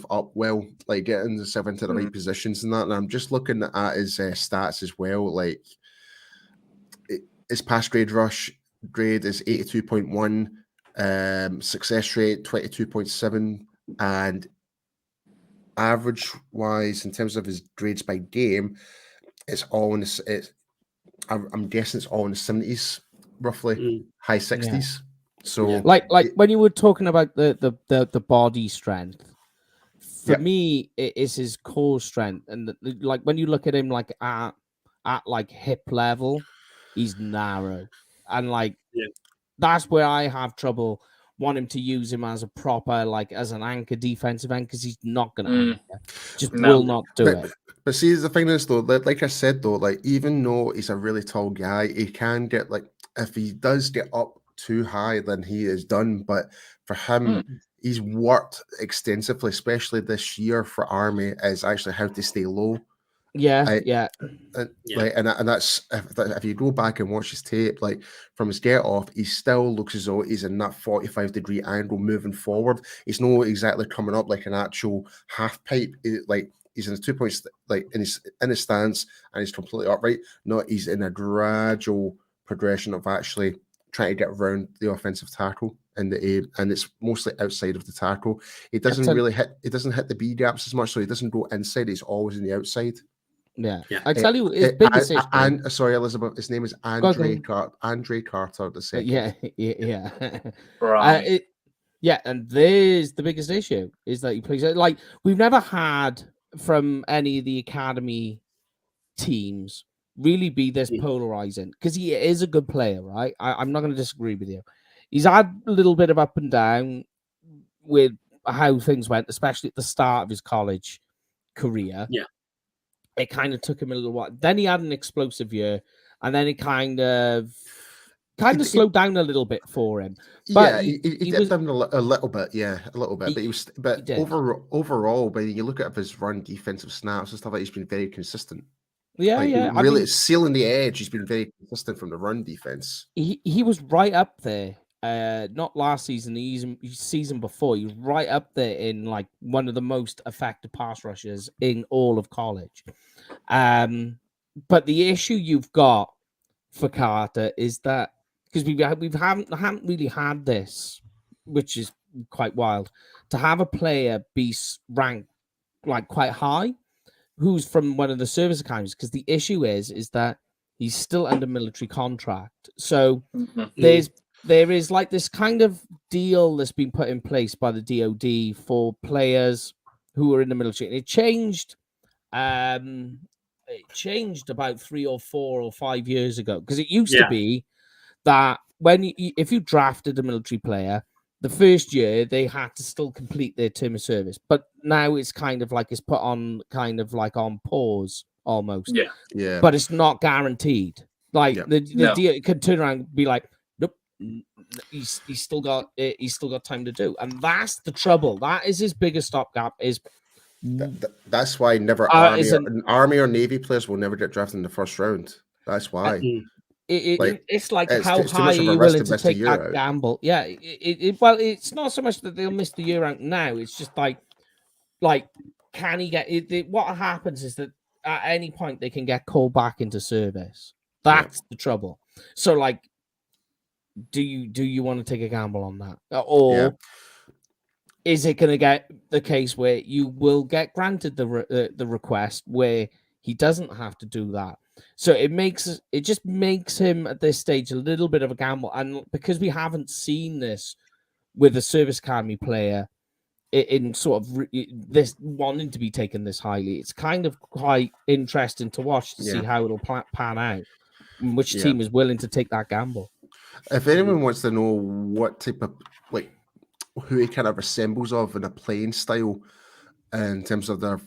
up well, like getting himself into the right positions and that. And I'm just looking at his stats as well. Like his pass grade rush grade is 82.1, success rate 22.7, and average wise in terms of his grades by game, it's all in the, I'm guessing it's all in the 70s, roughly high 60s. So like when you were talking about the body strength, for me, it is his core strength, and like when you look at him like at like hip level, he's narrow, and like that's where I have trouble wanting to use him as a proper like as an anchor defensive end, because he's not going to anchor, just will not do it. But see, the thing is though, like I said though, like even though he's a really tall guy, he can get like, if he does get up too high, then he is done. But for him, he's worked extensively, especially this year for Army, is actually how to stay low. Like, and that's if you go back and watch his tape, like from his get off, he still looks as though he's in that 45-degree angle moving forward. He's not exactly coming up like an actual half pipe, like he's in his 2 points, like in his stance, and he's completely upright. No, he's in a gradual progression of actually trying to get around the offensive tackle and it's mostly outside of the tackle. It doesn't hit the B gaps as much, so he doesn't go inside. He's always in the outside. I tell you, his biggest issue. And sorry, Elizabeth, his name is Andre Carter the second. Right. And there's the biggest issue is that he plays like we've never had from any of the academy teams really be this polarizing, because he is a good player, right? I'm not going to disagree with you. He's had a little bit of up and down with how things went, especially at the start of his college career. It kind of took him a little while. Then he had an explosive year, and then it kind of slowed down a little bit for him. But he did done a little bit, But overall, when you look at his run defensive snaps and stuff, like, he's been very consistent. Really sealing the edge. He's been very consistent from the run defense. He was right up there. Not last season, the season before, he was right up there in like one of the most effective pass rushers in all of college. But the issue you've got for Carter is that because we haven't really had this, which is quite wild, to have a player be ranked like quite high, who's from one of the service academies. Because the issue is that he's still under military contract, so there is like this kind of deal that's been put in place by the DoD for players who are in the military. And it changed about 3 or 4 or 5 years ago, because it used to be that if you drafted a military player, the first year they had to still complete their term of service. But now it's kind of like it's put on kind of like on pause almost. But it's not guaranteed. Like the DoD could turn around and be like, he's still got time to do, and that's the trouble. That is his biggest stopgap. That's why Army or Navy players will never get drafted in the first round. That's why. It's like how high are you willing to take that gamble? Well, it's not so much that they'll miss the year out now. It's just like can he get it? What happens is that at any point they can get called back into service. That's the trouble. So like, do you want to take a gamble on that, or is it going to get the case where you will get granted the request where he doesn't have to do that? So it just makes him at this stage a little bit of a gamble, and because we haven't seen this with a service academy player in sort of this wanting to be taken this highly, it's kind of quite interesting to watch to see how it'll pan out, and which team is willing to take that gamble. If anyone wants to know what type of who he kind of resembles of in a playing style in terms of their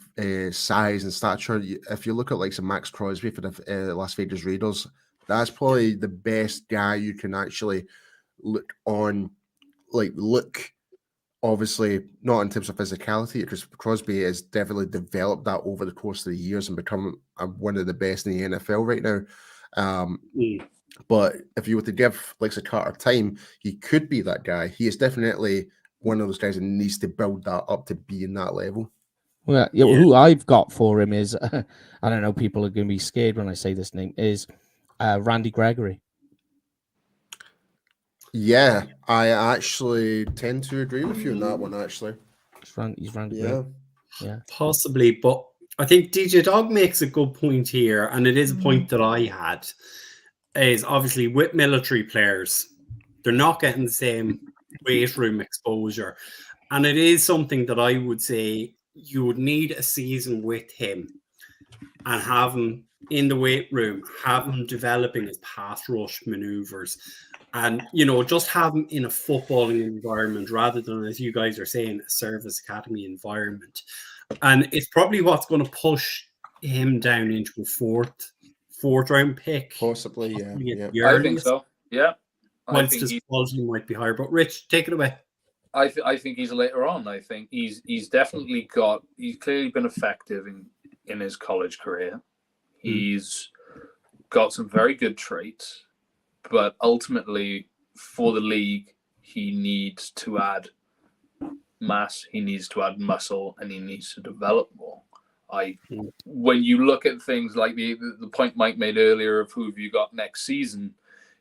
size and stature, if you look at like some Max Crosby for the Las Vegas Raiders, that's probably the best guy you can actually look on. Look, obviously not in terms of physicality, because Crosby has definitely developed that over the course of the years and become one of the best in the NFL right now. But if you were to give Lexa Carter time, he could be that guy. He is definitely one of those guys that needs to build that up to be in that level. Well, who I've got for him is, I don't know, people are going to be scared when I say this name, is Randy Gregory. Yeah, I actually tend to agree with you on that one, actually. He's Randy yeah. Yeah. Possibly, but I think DJ Dog makes a good point here, and it is a point that I had, is obviously with military players, they're not getting the same weight room exposure. And it is something that I would say you would need a season with him and have him in the weight room, have him developing his pass rush maneuvers, and just have him in a footballing environment rather than, as you guys are saying, a service academy environment. And it's probably what's going to push him down into a fourth round pick. Possibly, yeah. I think so. Yeah. Whilst his quality might be higher. But Rich, take it away. I think he's later on. I think he's clearly been effective in his college career. He's got some very good traits, but ultimately for the league, he needs to add mass, he needs to add muscle, and he needs to develop more. When you look at things like the point Mike made earlier of who have you got next season,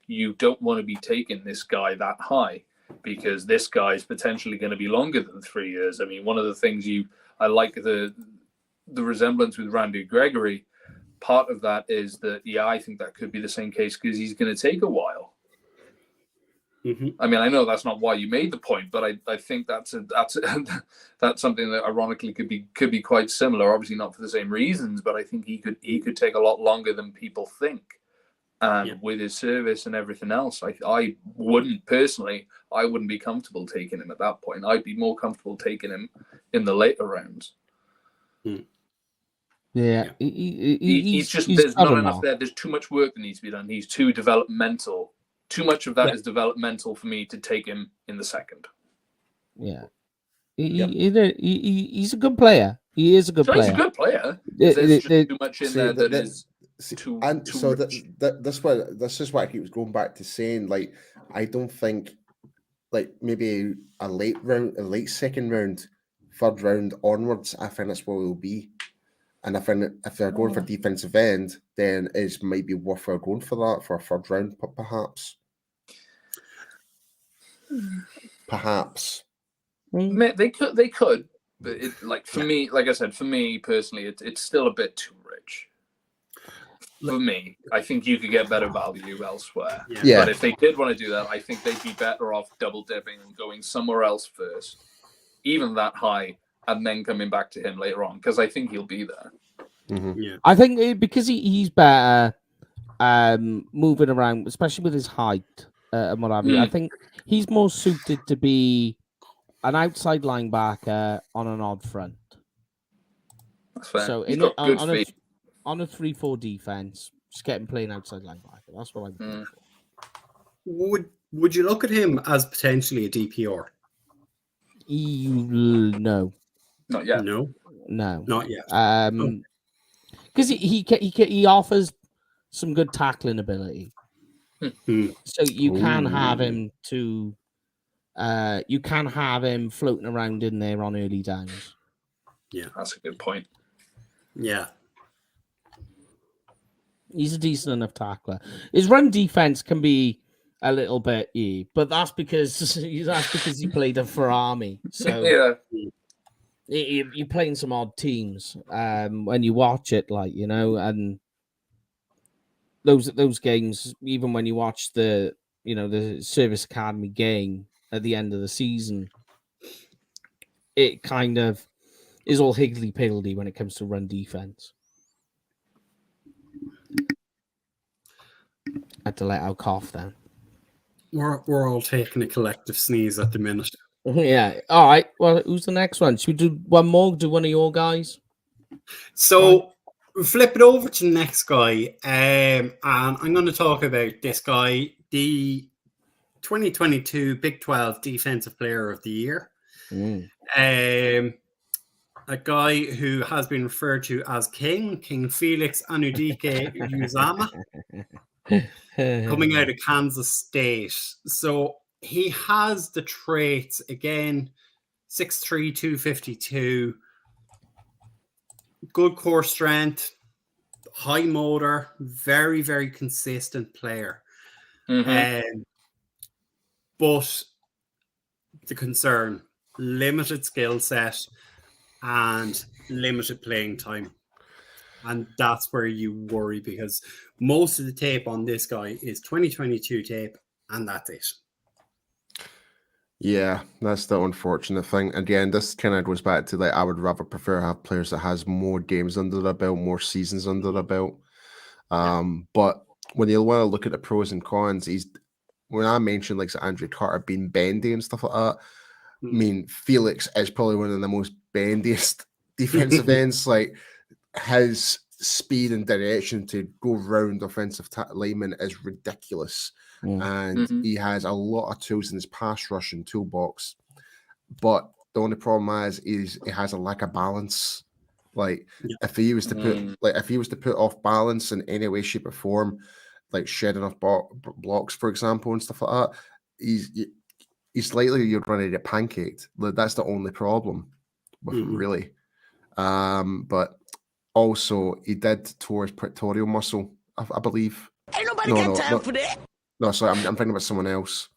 you don't want to be taking this guy that high, because this guy is potentially going to be longer than 3 years. I mean, one of the things I like the resemblance with Randy Gregory. Part of that is that, I think that could be the same case because he's going to take a while. I mean, I know that's not why you made the point, but I think that's something that ironically could be quite similar. Obviously not for the same reasons, but I think he could take a lot longer than people think. And with his service and everything else, I wouldn't be comfortable taking him at that point. I'd be more comfortable taking him in the later rounds. Yeah, he's there's not enough there. There's too much work that needs to be done. He's too developmental. Too much of that is developmental for me to take him in the second. Yeah, he's a good player. He is a good player. He's a good player. There's just too much in there that is too. And too so rich. this is what I keep going back to saying. Like, I don't think, like, maybe a late second round, third round onwards, I think that's where we'll be. And I think if they're going for defensive end, then it might be worthwhile going for that for a third round, perhaps. Perhaps. They could, but for me, like I said, for me personally, it's still a bit too rich. For me, I think you could get better value elsewhere. Yeah. But if they did want to do that, I think they'd be better off double dipping and going somewhere else first, even that high, and then coming back to him later on, because I think he'll be there. Yeah, I think because he's better moving around, especially with his height and what have you. I think he's more suited to be an outside linebacker on an odd front. That's fair. So on a 3-4 defense, just get him playing outside linebacker. That's what I'm looking for. Would you look at him as potentially a DPR? No. Not yet. No, not yet. Because he offers some good tackling ability, so you can have him floating around in there on early downs. Yeah, that's a good point. Yeah, he's a decent enough tackler. His run defense can be a little bit, but that's because he played for Army. So you're playing some odd teams when you watch it, and those games. Even when you watch the Service Academy game at the end of the season, it kind of is all higgledy-piggledy when it comes to run defense. I had to let out cough then. We're all taking a collective sneeze at the minute. Yeah. All right. Well, who's the next one? Should we do one more? Do one of your guys? So we'll flip it over to the next guy. And I'm going to talk about this guy, the 2022 Big 12 Defensive Player of the Year. A guy who has been referred to as King Felix Anudike Uzama, coming out of Kansas State. So he has the traits, again, 6'3", 252, good core strength, high motor, very, very consistent player. But the concern, limited skill set, and limited playing time. And that's where you worry, because most of the tape on this guy is 2022 tape, and that's it. Yeah, that's the unfortunate thing. Again, this kind of goes back to, like, I would rather prefer have players that has more games under their belt, more seasons under their belt. But when you want to look at the pros and cons, when I mentioned like Andrew Carter being bendy and stuff like that, I mean, Felix is probably one of the most bendiest defensive ends. Like, his speed and direction to go round offensive linemen is ridiculous. And he has a lot of tools in his pass rushing toolbox. But the only problem is he has a lack of balance. Like, if he was to put off balance in any way, shape, or form, like shedding off blocks, for example, and stuff like that, he's likely you're going to get pancaked. That's the only problem with him, really. But also, he did tore his pectoral muscle, I believe. Ain't nobody got time for that. No, sorry, I'm thinking about someone else.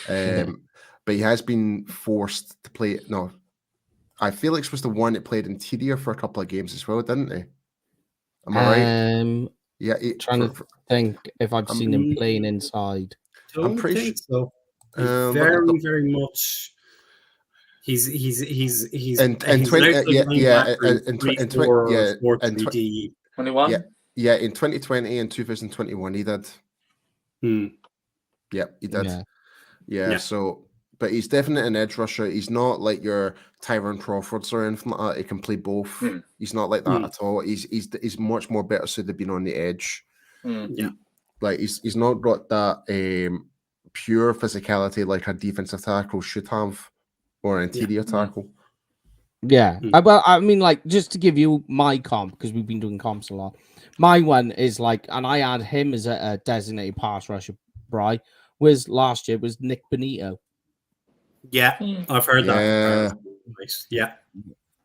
But he has been forced to play. No, Felix was the one that played interior for a couple of games as well, didn't he? Am I right? Yeah. Trying to think if I've seen him playing inside. I'm pretty sure so. He's very much. He's in 21. Yeah, in 2020 and 2021 he did. Yeah, he did. Yeah. So, but he's definitely an edge rusher. He's not like your Tyron Crawfords or anything like that. He can play both. He's not like that at all. He's much more better suited being on the edge. Like he's not got that pure physicality like a defensive tackle should have, or an interior tackle. Yeah. Well, I mean, like, just to give you my comp, because we've been doing comps a lot. My one is like, and I had him as a designated pass rusher, Bri, was last year was Nick Benito. Yeah, I've heard that. Yeah.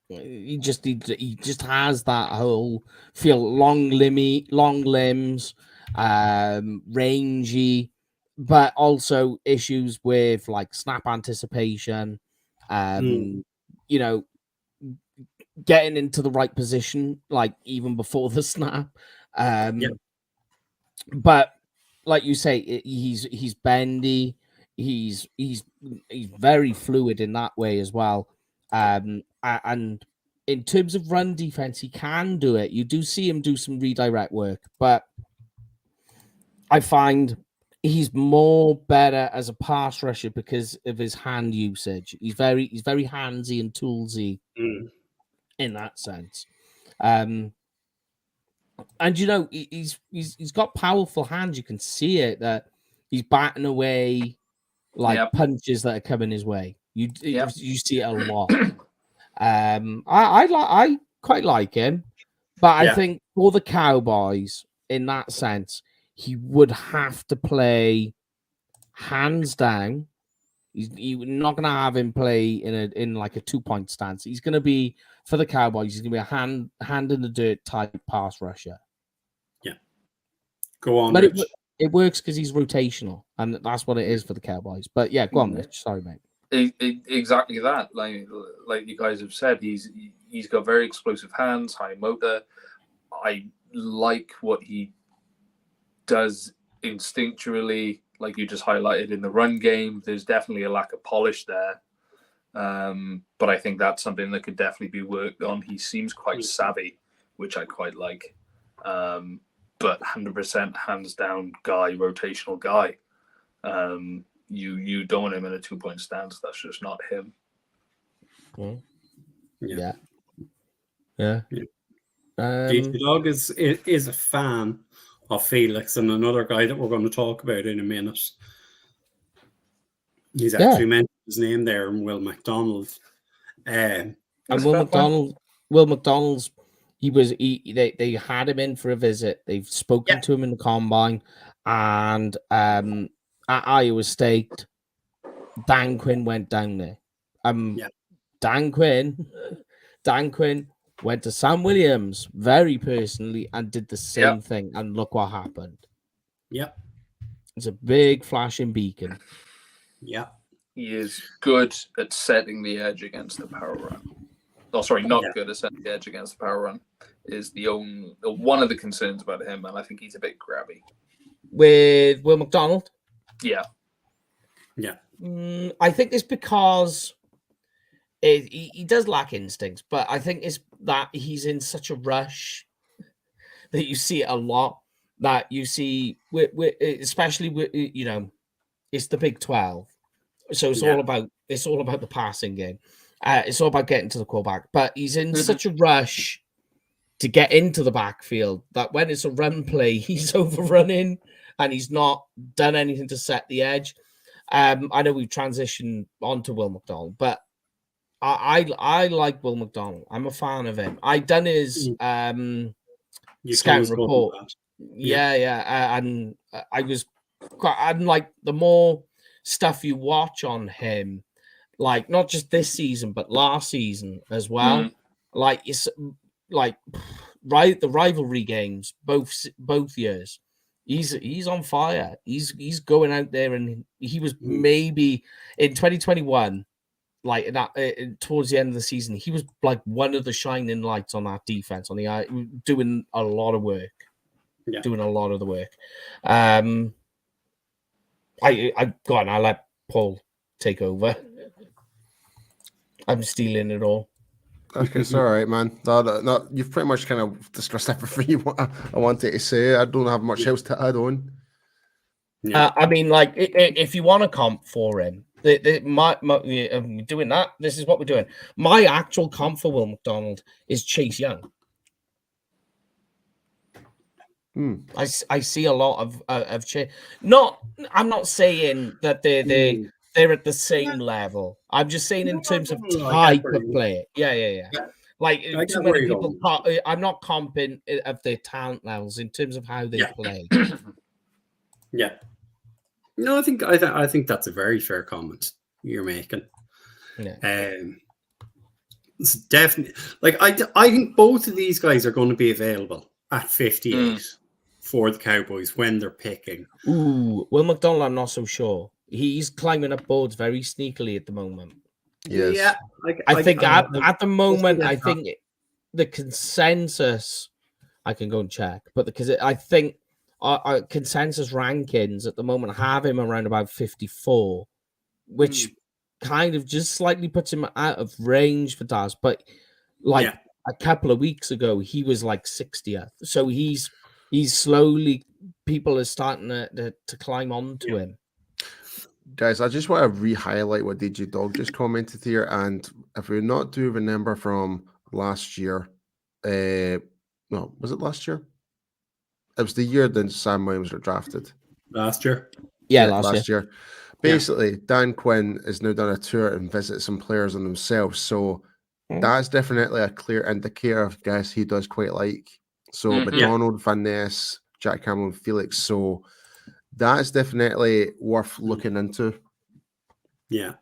He just has that whole feel, long limbs, rangy, but also issues with like snap anticipation, you know, getting into the right position, like even before the snap. But like you say, he's bendy, he's very fluid in that way as well. And in terms of run defense, he can do it. You do see him do some redirect work, but I find he's more better as a pass rusher because of his hand usage. He's very handsy and toolsy in that sense. And you know, he's got powerful hands. You can see it, that he's batting away like punches that are coming his way. You see it a lot. I quite like him, but I think for the Cowboys, in that sense, he would have to play hands down. You're not going to have him play in like a 2-point stance. He's going to be, for the Cowboys, he's going to be a hand in the dirt type pass rusher. Yeah. Go on, but Rich. It works because he's rotational, and that's what it is for the Cowboys. But yeah, go on, Rich. Sorry, mate. Exactly that. Like you guys have said, he's got very explosive hands, high motor. I like what he does instinctually, like you just highlighted in the run game. There's definitely a lack of polish there, but I think that's something that could definitely be worked on. He seems quite savvy, which I quite like. But 100% hands down guy, rotational guy. You don't want him in a 2-point stance. That's just not him. Yeah. DJ Dog is a fan of Felix, and another guy that we're going to talk about in a minute. He's actually mentioned his name there, Will McDonald. And Will McDonald's, they had him in for a visit. They've spoken to him in the combine, and at Iowa State, Dan Quinn went down there. Dan Quinn went to Sam Williams very personally and did the same thing, and look what happened. It's a big flashing beacon. He is good at setting the edge against the power run. Oh, sorry, not good at setting the edge against the power run is one of the concerns about him, and I think he's a bit grabby. With Will McDonald? Yeah. I think it's because he does lack instincts, but I think it's that he's in such a rush that you see it a lot. That you see, especially with, it's the Big 12, so it's all about the passing game. It's all about getting to the quarterback, but he's in such a rush to get into the backfield that when it's a run play, he's overrunning and he's not done anything to set the edge. I know we've transitioned onto Will McDonald, but I like Will McDonald. I'm a fan of him. I done his scouting report. And I was quite. I'm like, the more stuff you watch on him, like not just this season but last season as well. Like it's like the rivalry games both years. He's on fire. He's going out there, and he was maybe in 2021, like that towards the end of the season, he was like one of the shining lights on that defense, on the doing a lot of work, doing a lot of the work. I go on. I'll let Paul take over. I'm stealing it all. Okay, it's all right, man. No, you've pretty much kind of discussed everything I wanted to say. I don't have much else to add on. I mean, like, if you want a comp for him, doing that, this is what we're doing. My actual comp for Will McDonald is Chase Young. I see a lot of Chase. I'm not saying that they're at the same level. I'm just saying in terms of type of player. Yeah. Like, too many people. I'm not comping of their talent levels in terms of how they play. Yeah. No, I think that's a very fair comment you're making. Yeah. It's definitely, like, I think both of these guys are going to be available at 58 for the Cowboys when they're picking. Ooh, Will McDonald, I'm not so sure. He's climbing up boards very sneakily at the moment. Yes. Yeah. I think at the moment, I think the consensus, I can go and check, but because I think our consensus rankings at the moment have him around about 54, which kind of just slightly puts him out of range for Dallas. But like a couple of weeks ago, he was like 60th. So he's slowly, people are starting to climb onto him. Guys, I just want to re-highlight what DJ Dog just commented here. And if we not do remember from last year, no, was it last year? It was the year that Sam Williams got drafted. Last year? Yeah, last year. Basically, Dan Quinn has now done a tour and visited some players on themselves. So that's definitely a clear indicator of guys he does quite like. So McDonald, Van Ness, Jack Campbell, and Felix. So that's definitely worth looking into. Yeah.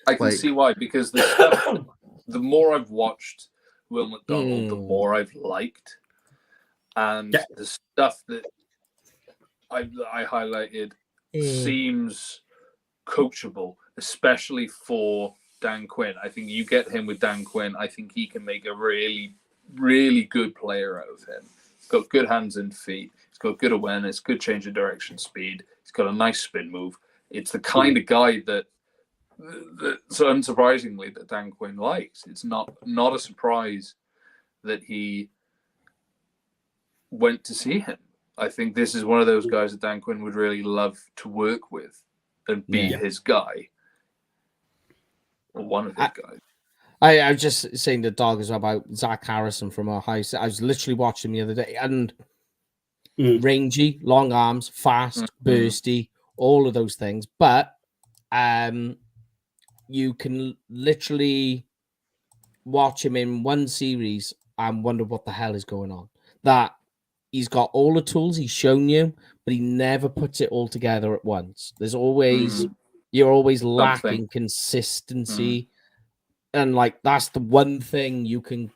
I can see why, because the more I've watched Will McDonald, the more I've liked. And the stuff that I highlighted seems coachable, especially for Dan Quinn. I think you get him with Dan Quinn, I think he can make a really, really good player out of him. He's got good hands and feet. He's got good awareness, good change of direction, speed. He's got a nice spin move. It's the kind of guy that so unsurprisingly, that Dan Quinn likes. It's not a surprise that he went to see him. I think this is one of those guys that Dan Quinn would really love to work with and be his guy. Or one of his guys. I was just saying to Dog as well about Zach Harrison from Ohio State. I was literally watching the other day, and rangy, long arms, fast, bursty, all of those things. But you can literally watch him in one series and wonder what the hell is going on. That he's got all the tools he's shown you, but he never puts it all together at once. There's always you're always lacking consistency. And like that's the one thing you can,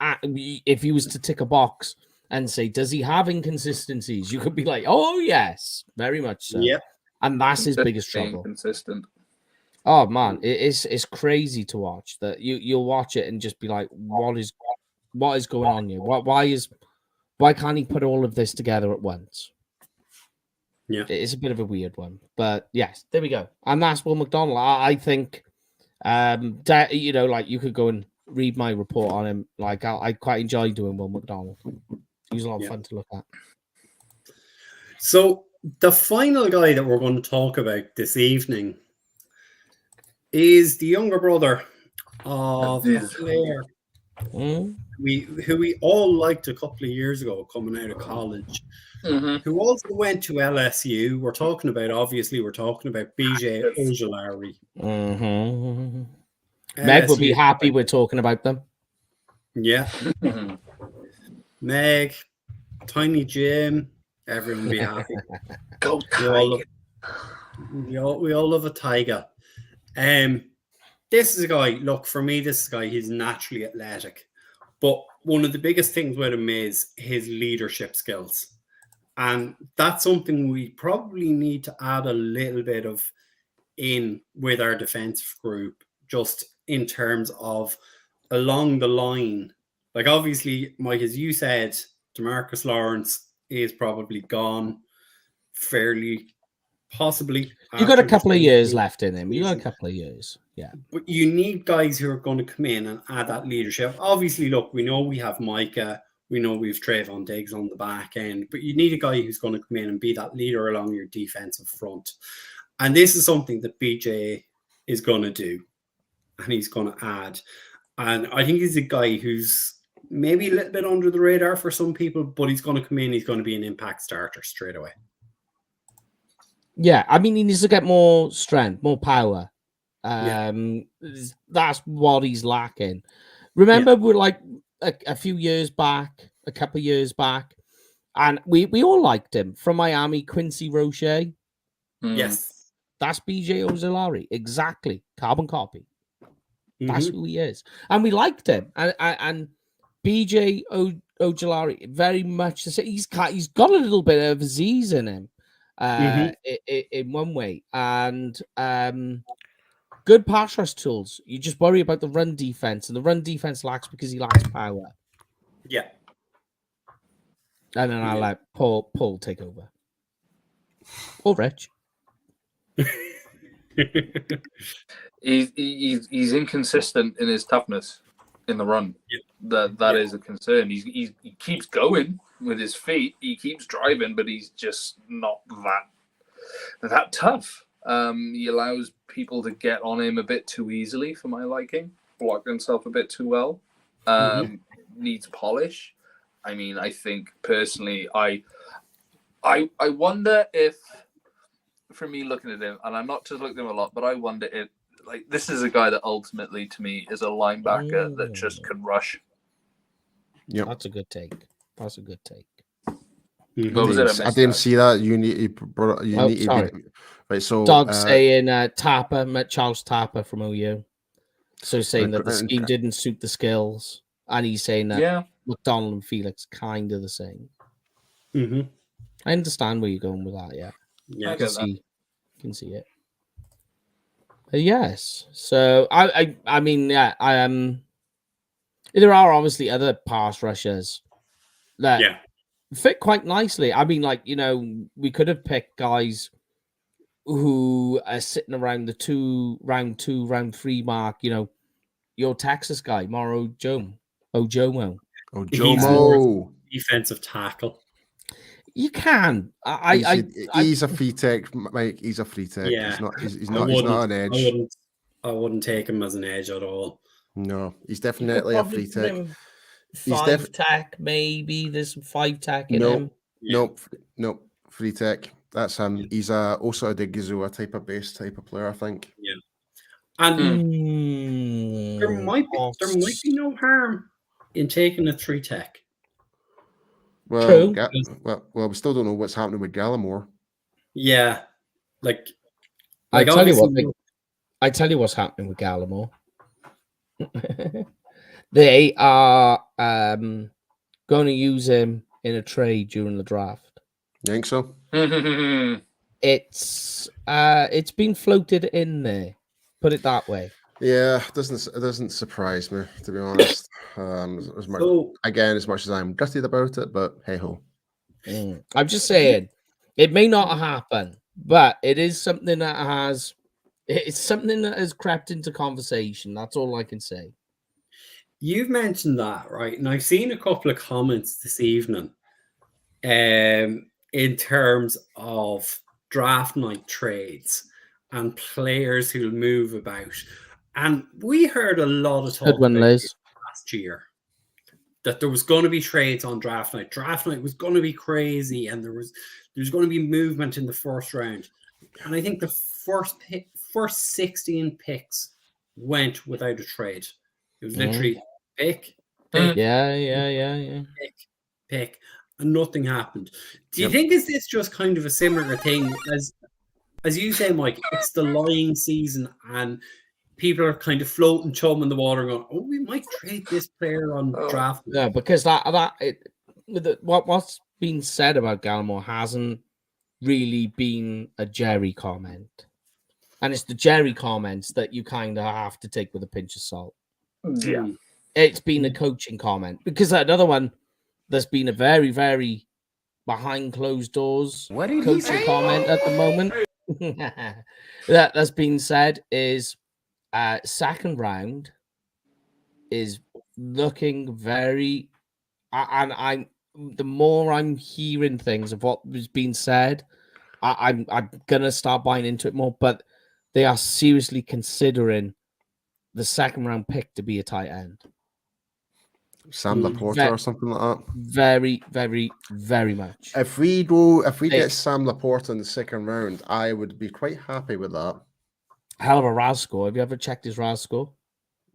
if he was to tick a box and say, does he have inconsistencies? You could be like, oh yes, very much so. Yep. And that's his biggest trouble. Consistent. Oh man, it's crazy to watch. That you'll watch it and just be like, what is going on here? Why can't he put all of this together at once? Yeah, It's a bit of a weird one, but yes, there we go. And that's Will McDonald. I think, that, you know, like you could go and read my report on him. Like I quite enjoy doing Will McDonald. He was a lot of fun to look at. So the final guy that we're going to talk about this evening is the younger brother of Flair, who we all liked a couple of years ago coming out of college, who also went to LSU. We're talking about BJ Ojulari. Meg would be happy we're talking about them. Yeah. Meg, Tiny Jim, everyone be happy. Go Tiger. We all love a Tiger. This is a guy, look, for me, this is a guy, he's naturally athletic. But one of the biggest things with him is his leadership skills. And that's something we probably need to add a little bit of in with our defensive group, just in terms of along the line. Like, obviously, Mike, as you said, DeMarcus Lawrence is probably gone fairly, possibly. You got a couple of years left in him. You got a couple of years. Yeah. But you need guys who are going to come in and add that leadership. Obviously, look, we know we have Micah. We know we have Trayvon Diggs on the back end. But you need a guy who's going to come in and be that leader along your defensive front. And this is something that BJ is going to do. And he's going to add. And I think he's a guy who's maybe a little bit under the radar for some people, but he's going to come in. He's going to be an impact starter straight away. Yeah, I mean, he needs to get more strength, more power. That's what he's lacking. Remember, we're like a few years back, a couple of years back, and we all liked him from Miami, Quincy Roche. Yes. That's BJ Ojulari. Exactly. Carbon copy. That's who he is. And we liked him. And BJ Ojulari, very much the same. He's got a little bit of disease in him. In one way, and good pass rush tools. You just worry about the run defense, and the run defense lacks because he lacks power. Yeah, and then I'll let Paul take over. Or Rich. He's inconsistent in his toughness in the run. That is a concern. He keeps going with his feet. He keeps driving, but he's just not that tough. He allows people to get on him a bit too easily for my liking. Block himself a bit too well. Needs polish. I mean, I think personally, I wonder if, for me looking at him, and I'm not just looking at him a lot, but I wonder if, like, this is a guy that ultimately, to me, is a linebacker that just can rush. Yeah, that's a good take. What was it? I didn't see that. You need sorry. Right. So Dog saying Tapper, Charles Tapper from OU. So saying that the scheme didn't suit the skills, and he's saying that McDonald and Felix kind of the same. I understand where you're going with that. Yeah, I can see it. Yes. So I mean, there are obviously other pass rushers that fit quite nicely. I mean, like, you know, we could have picked guys who are sitting around the round 2, round 3 mark. You know, your Texas guy, Moro Ojomo. Defensive tackle. You can. He's a free tech, Mike. He's a free tech. Yeah. He's not an edge. I wouldn't take him as an edge at all. No, he's definitely a free tech. He's tech, maybe. There's some 5 tech in him. Nope, free tech. That's him. He's also a Gizua type of base type of player, I think. Yeah. And there might be no harm in taking a 3 tech. Well, we still don't know what's happening with Gallimore. Yeah, I tell you what's happening with Gallimore. They are going to use him in a trade during the draft. You think so? It's been floated in there Put it that way. Yeah, it doesn't surprise me, to be honest. As much as I'm gutted about it, but hey ho. I'm just saying, it may not happen, but it is something that has crept into conversation. That's all I can say. You've mentioned that, right? And I've seen a couple of comments this evening in terms of draft night trades and players who'll move about. And we heard a lot of talk about it last year that there was going to be trades on draft night. Draft night was going to be crazy, and there was going to be movement in the first round. And I think the first 16 picks went without a trade. It was literally pick, pick, and nothing happened. Do you think is this just kind of a similar thing as you say, Mike? It's the lying season, and people are kind of floating chum in the water, and going, "Oh, we might trade this player on draft." Yeah, because what's been said about Gallimore hasn't really been a Jerry comment, and it's the Jerry comments that you kind of have to take with a pinch of salt. Yeah, it's been a coaching comment, because another one that's been a very, very behind closed doors coaching comment at the moment that's been said is second round is looking very, and I'm the more I'm hearing things of what was being said, I'm gonna start buying into it more. But they are seriously considering the second round pick to be a tight end. Sam Laporta or something like that. Very, very, very much. If we get Sam Laporta in the second round, I would be quite happy with that. Hell of a RAS score. Have you ever checked his RAS score?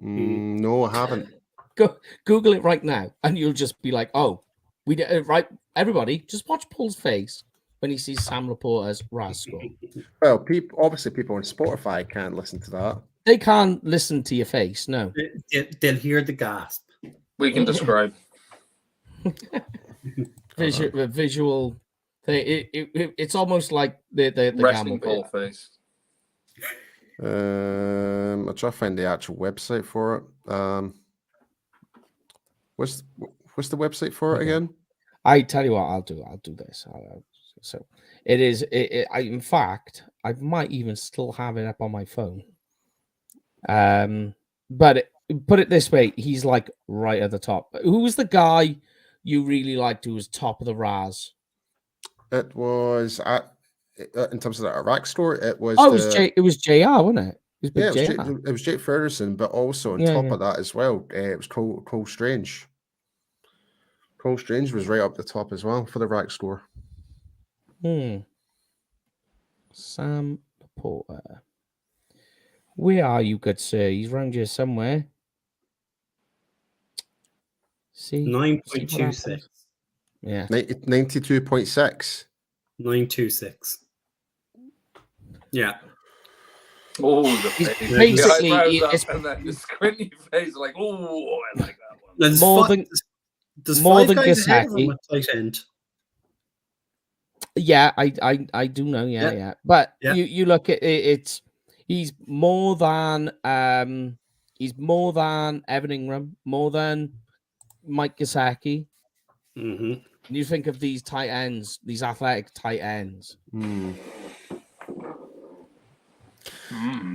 No, I haven't. Go Google it right now, and you'll just be like, "Oh, we did right." Everybody, just watch Paul's face when he sees Sam Laporta's RAS score. Well, people on Spotify can't listen to that. They can't listen to your face. No, they'll hear the gasp. We can describe visual thing. It's almost like the resting Paul face. I'll try to find the actual website for it. What's the website for it again? I tell you what, I'll do this. So it is. In fact, I might even still have it up on my phone. But put it this way, he's like right at the top. Who was the guy you really liked who was top of the RAS? It was in terms of the Iraq store. It was. It was JR, wasn't it? It was Jake Ferguson, but also on top of that as well, it was Cole Strange. Cole Strange was right up the top as well for the Iraq score. Sam Laporta. Where are you, good sir? He's around here somewhere. See? 9.26. Yeah. 92.6. 926. Yeah. Oh, the face. Basically, it's and then the squinty face, like, oh, I like that one. There's more than guys ahead of him Gesicki. at tight end. Yeah, I do know. Yeah. But you look at it, he's more than Evan Ingram, more than Mike Gesicki. Mm-hmm. And you think of these tight ends, these athletic tight ends.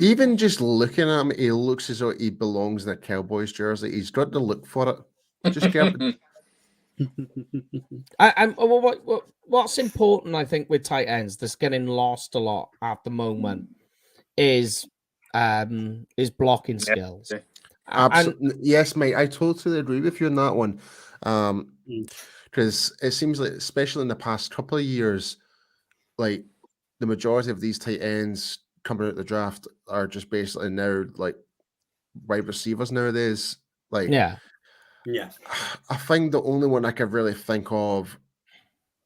Even just looking at him, he looks as though he belongs in a Cowboys jersey. He's got to look for it. Just get what's important, I think, with tight ends that's getting lost a lot at the moment is blocking skills. Absolutely. Yes, mate. I totally agree with you on that one. Because it seems like, especially in the past couple of years, like the majority of these tight ends coming out the draft are just basically now like wide receivers nowadays. Like, yeah. I think the only one I could really think of,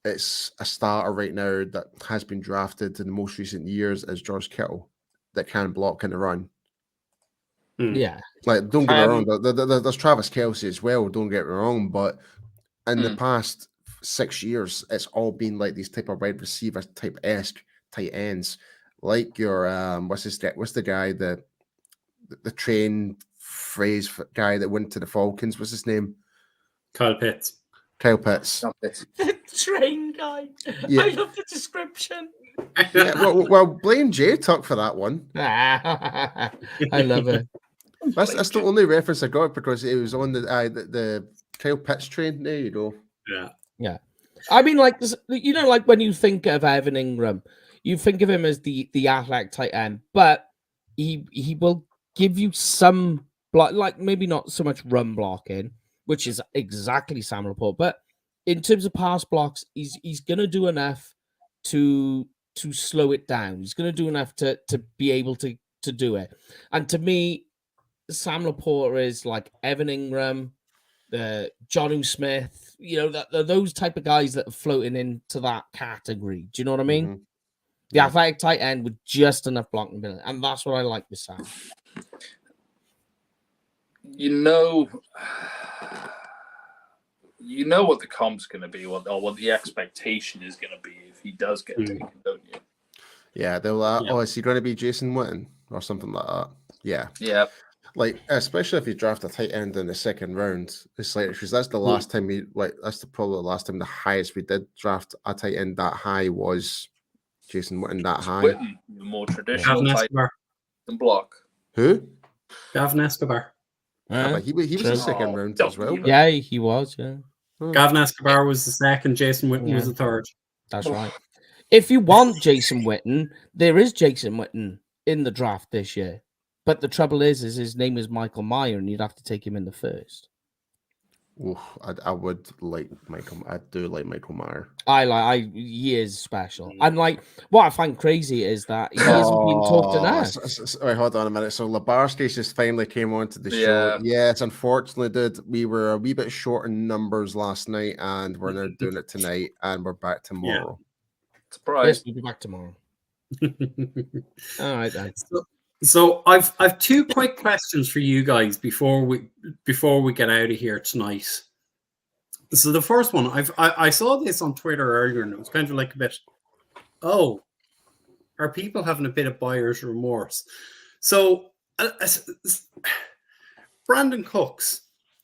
it's a starter right now that has been drafted in the most recent years, is George Kittle, that can block and run. Yeah. Like, don't get me wrong, there's Travis Kelce as well, don't get me wrong, but in the past 6 years, it's all been like these type of wide receiver type-esque tight ends, like your what's the guy that the train phrase guy that went to the Falcons. What's his name? Kyle Pitts. Kyle Pitts. The train guy. Yeah. I love the description. Yeah, well, blame Jay Tuck for that one. I love it. That's the only reference I got because it was on the Kyle Pitts train. There you go. Yeah. I mean, like, you know, like when you think of Evan Ingram, you think of him as the athletic tight end, but he will give you some block, like maybe not so much run blocking, which is exactly Sam Laporte, but in terms of pass blocks, he's gonna do enough to slow it down. He's gonna do enough to be able to do it. And to me, Sam Laporte is like Evan Ingram, Jonnu Smith, you know, those type of guys that are floating into that category. Do you know what I mean? Mm-hmm. The athletic tight end with just enough blocking ability. And that's what I like with Sam. You know what the comp's going to be, or what the expectation is going to be if he does get taken, don't you? Yeah, they'll oh, is he going to be Jason Witten or something like that? Yeah. Yeah. Like, especially if you draft a tight end in the second round, it's like, because that's the last time probably the last time the highest we did draft a tight end that high was Jason Witten that high. Witten, more traditional tight and block. Who? Gavin Escobar. But he was the second round as well. Yeah, he was, yeah. Gavin Escobar was the second, Jason Witten was the third. That's right. If you want Jason Witten, there is Jason Witten in the draft this year. But the trouble is his name is Michael Meyer, and you'd have to take him in the first. Oof, I would like Michael. I do like Michael Meyer. He is special. And like, what I find crazy is that he hasn't been talked enough. Wait, hold on a minute. So Labarski just finally came onto the show. Yes, unfortunately, we were a wee bit short in numbers last night, and we're now doing it tonight, and we're back tomorrow. Surprise! Yes, we'll be back tomorrow. All right then. So I've two quick questions for you guys before we get out of here tonight. So the first one, I saw this on Twitter earlier, and it was kind of like a bit, are people having a bit of buyer's remorse? So Brandon Cooks,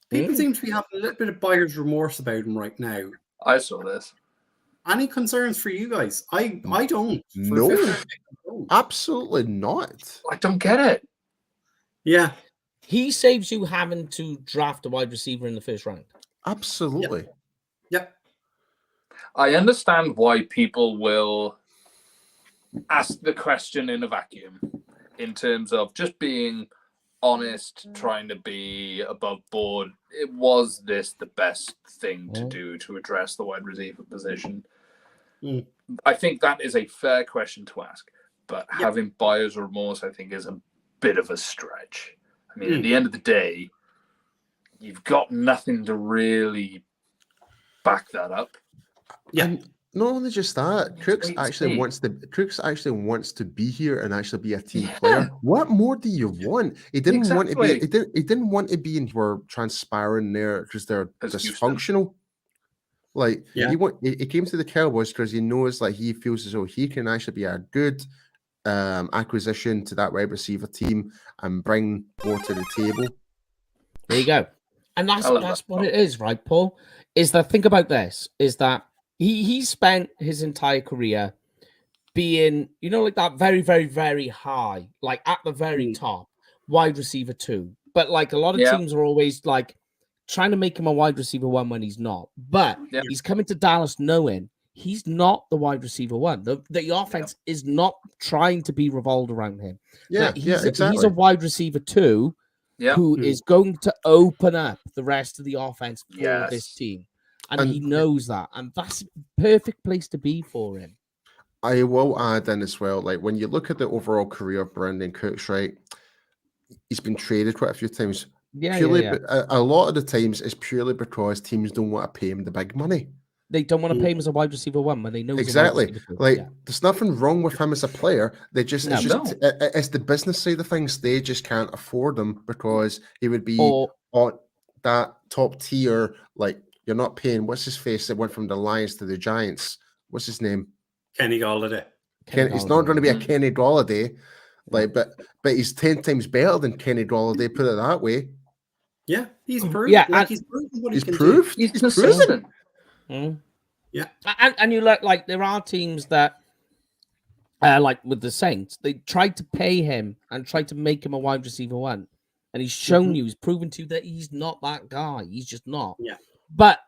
people seem to be having a little bit of buyer's remorse about him right now. I saw this. Any concerns for you guys? I don't. No, absolutely not. I don't get it. Yeah. He saves you having to draft a wide receiver in the first round. Absolutely. Yep. I understand why people will ask the question in a vacuum in terms of just being honest, trying to be above board. Was this the best thing to do to address the wide receiver position? I think that is a fair question to ask, but having buyer's remorse, I think, is a bit of a stretch. I mean, at the end of the day, you've got nothing to really back that up. Yeah. And not only just that, Crooks actually wants to be here and actually be a team player. What more do you want? He didn't want to be. He didn't want to be in where transpiring there because they're dysfunctional. Like he came to the Cowboys because he knows like he feels as though he can actually be a good acquisition to that wide receiver team and bring more to the table. There you go. And that's what it is, right, Paul? Is that think about this, is that he spent his entire career being, you know, like that very, very, very high, like at the very top, wide receiver 2. But like a lot of teams are always like trying to make him a wide receiver 1 when he's not. But he's coming to Dallas knowing he's not the wide receiver 1. The offense is not trying to be revolved around him. Exactly. He's a wide receiver 2 who is going to open up the rest of the offense for this team. And he knows that. And that's a perfect place to be for him. I will add in as well, like when you look at the overall career of Brandon Cooks, right? He's been traded quite a few times. A lot of the times it's purely because teams don't want to pay him the big money. They don't want to pay him as a wide receiver 1 when they know exactly. There's nothing wrong with him as a player. They just it's the business side of things. They just can't afford him because he would be on that top tier. Like you're not paying. What's his face that went from the Lions to the Giants? What's his name? Kenny Golladay. It's not going to be a Kenny Golladay. Like, but he's 10 times better than Kenny Golladay. Put it that way. Yeah, he's proved. Yeah, He's proved what He's he can proved. He's He's consistent. Yeah, and you look like there are teams that, like with the Saints, they tried to pay him and tried to make him a wide receiver one, and he's shown you, he's proven to you that he's not that guy. He's just not. Yeah, but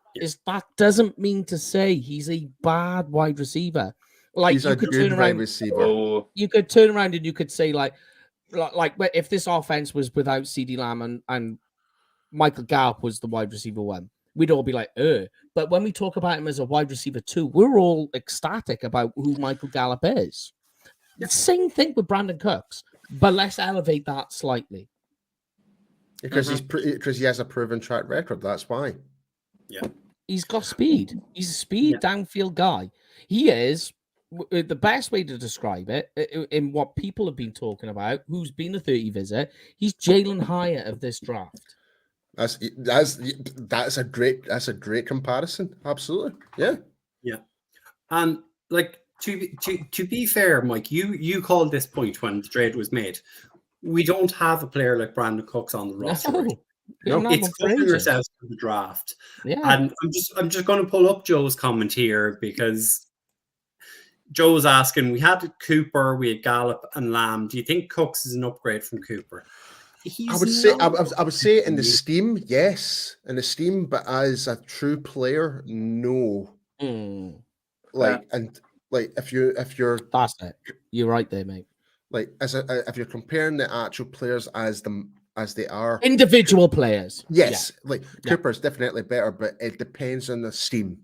that doesn't mean to say he's a bad wide receiver. Like He's you a could good turn wide around, receiver. you could turn around and you could say like if this offense was without CeeDee Lamb and Michael Gallup was the wide receiver one, we'd all be like, But when we talk about him as a wide receiver two, we're all ecstatic about who Michael Gallup is. The same thing with Brandon Cooks, but let's elevate that slightly. Because he has a proven track record. That's why. Yeah. He's got speed. He's a speed downfield guy. He is the best way to describe it in what people have been talking about, who's been a 30 visit. He's Jalen Hyatt of this draft. That's a great comparison. Absolutely. Yeah. Yeah. And like to be fair, Mike, you called this point when the trade was made. We don't have a player like Brandon Cooks on the roster. No, it's covering yourselves for the draft. Yeah. And I'm just going to pull up Joe's comment here because Joe's asking, we had Cooper, we had Gallup and Lamb. Do you think Cooks is an upgrade from Cooper? I would say in the scheme, yes. In the scheme, but as a true player, no. Like if you're that's it. You're right there, mate. Like if you're comparing the actual players as they are individual players. Yes, like Cooper's definitely better, but it depends on the scheme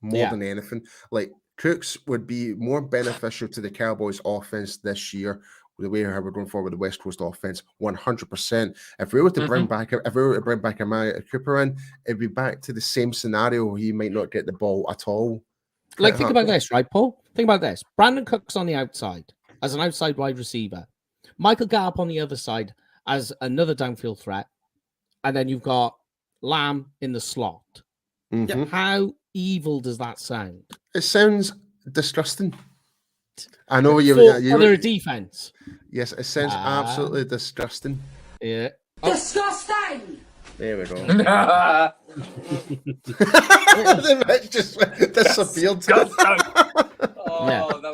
more than anything. Like Cooks would be more beneficial to the Cowboys offense this year, the way how we're going forward with the West Coast offense, 100%. If we were to bring back Amari Cooper in, it'd be back to the same scenario where he might not get the ball at all. Like think about this, right, Paul? Think about this. Brandon Cooks on the outside as an outside wide receiver. Michael Gallup on the other side as another downfield threat. And then you've got Lamb in the slot. How evil does that sound? It sounds disgusting. I know you're a defense. Yes, it sounds absolutely disgusting. Yeah. Disgusting! There we go. The match just disappeared.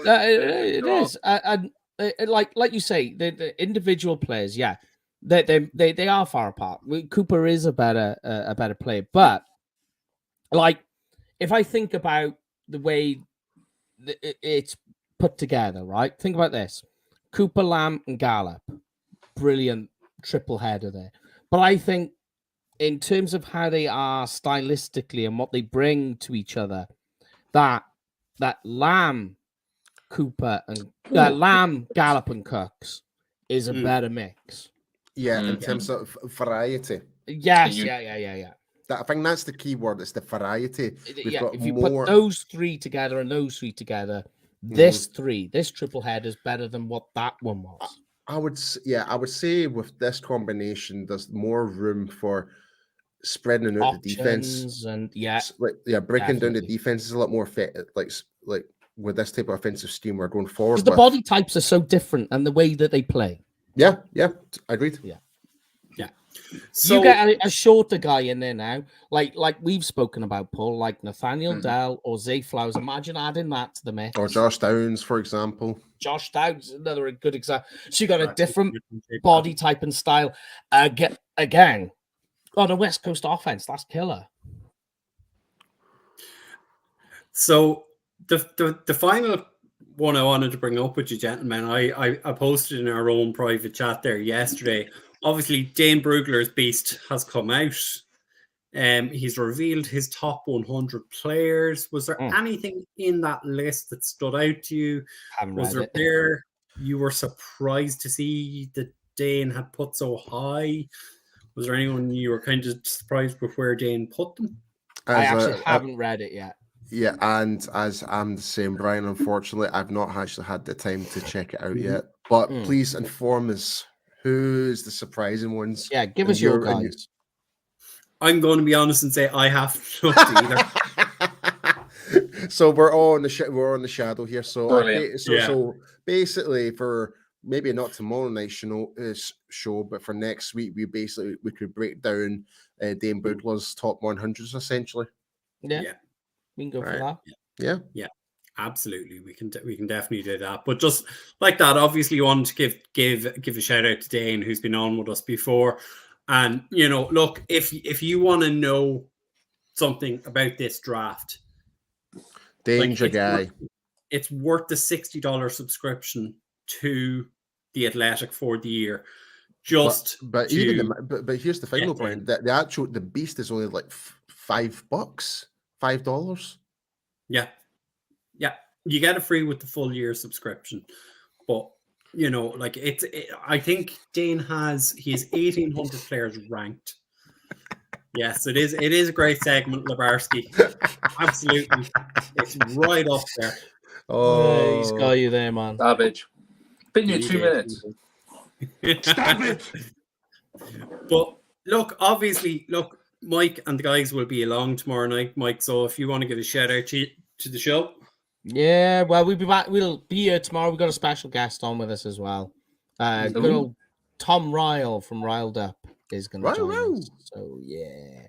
It is. Like you say, the individual players, they are far apart. Cooper is a better player, but like if I think about the way it's put together, right? Think about this: Cooper, Lamb, and Gallup, brilliant triple header there. But I think in terms of how they are stylistically and what they bring to each other, that Lamb, Cooper, and Lamb, Gallup, and Cooks is a better mix. Yeah, in terms of variety. Yes, yeah. I think that's the key word. It's the variety. If you put those three together and those three together, this triple head is better than what that one was. I would say with this combination, there's more room for spreading out the defense and breaking down the defense is a lot more fit. Like with this type of offensive scheme we're going forward. Because the body types are so different and the way that they play. Yeah, agreed. Yeah. So you get a shorter guy in there now, like we've spoken about, Paul, like Nathaniel Dell or Zay Flowers. Imagine adding that to the mix. Or Josh Downs, for example. Josh Downs, another good example. So you got a different body type and style. Again, on a West Coast offense, that's killer. So the final one I wanted to bring up with you, gentlemen, I posted in our own private chat there yesterday. Obviously, Dane Brugler's beast has come out. He's revealed his top 100 players. Was there anything in that list that stood out to you? Was there a player you were surprised to see that Dane had put so high? Was there anyone you were kind of surprised with where Dane put them? I actually haven't read it yet. Yeah, and as I'm the same, Brian, unfortunately, I've not actually had the time to check it out yet. But please inform us. Who's the surprising ones? Yeah, give us your guys. I'm going to be honest and say I haven't looked either. So we're all in the shadow here. So basically, for maybe not tomorrow night's show, but for next week, we could break down Dane Boodler's top 100s essentially. Yeah. We can go for that. Yeah. Absolutely, we can definitely do that. But just like that, obviously, you want to give a shout out to Dane, who's been on with us before. And look, if you want to know something about this draft, Danger guy, it's worth the $60 subscription to The Athletic for the year. But here's the final point: that the beast is only like $5. Yeah. You get it free with the full year subscription, but I think Dane has 1,800 players ranked. Yes, it is a great segment, Labarski. Absolutely, it's right up there. Oh, he's got you there, man. Savage. Been you 2 minutes. Stop it. But look, Mike and the guys will be along tomorrow night, Mike. So if you want to give a shout out to the show. Yeah, well, we'll be back. We'll be here tomorrow. We've got a special guest on with us as well. Good old Tom Ryle from Riled Up is going to join us. So yeah,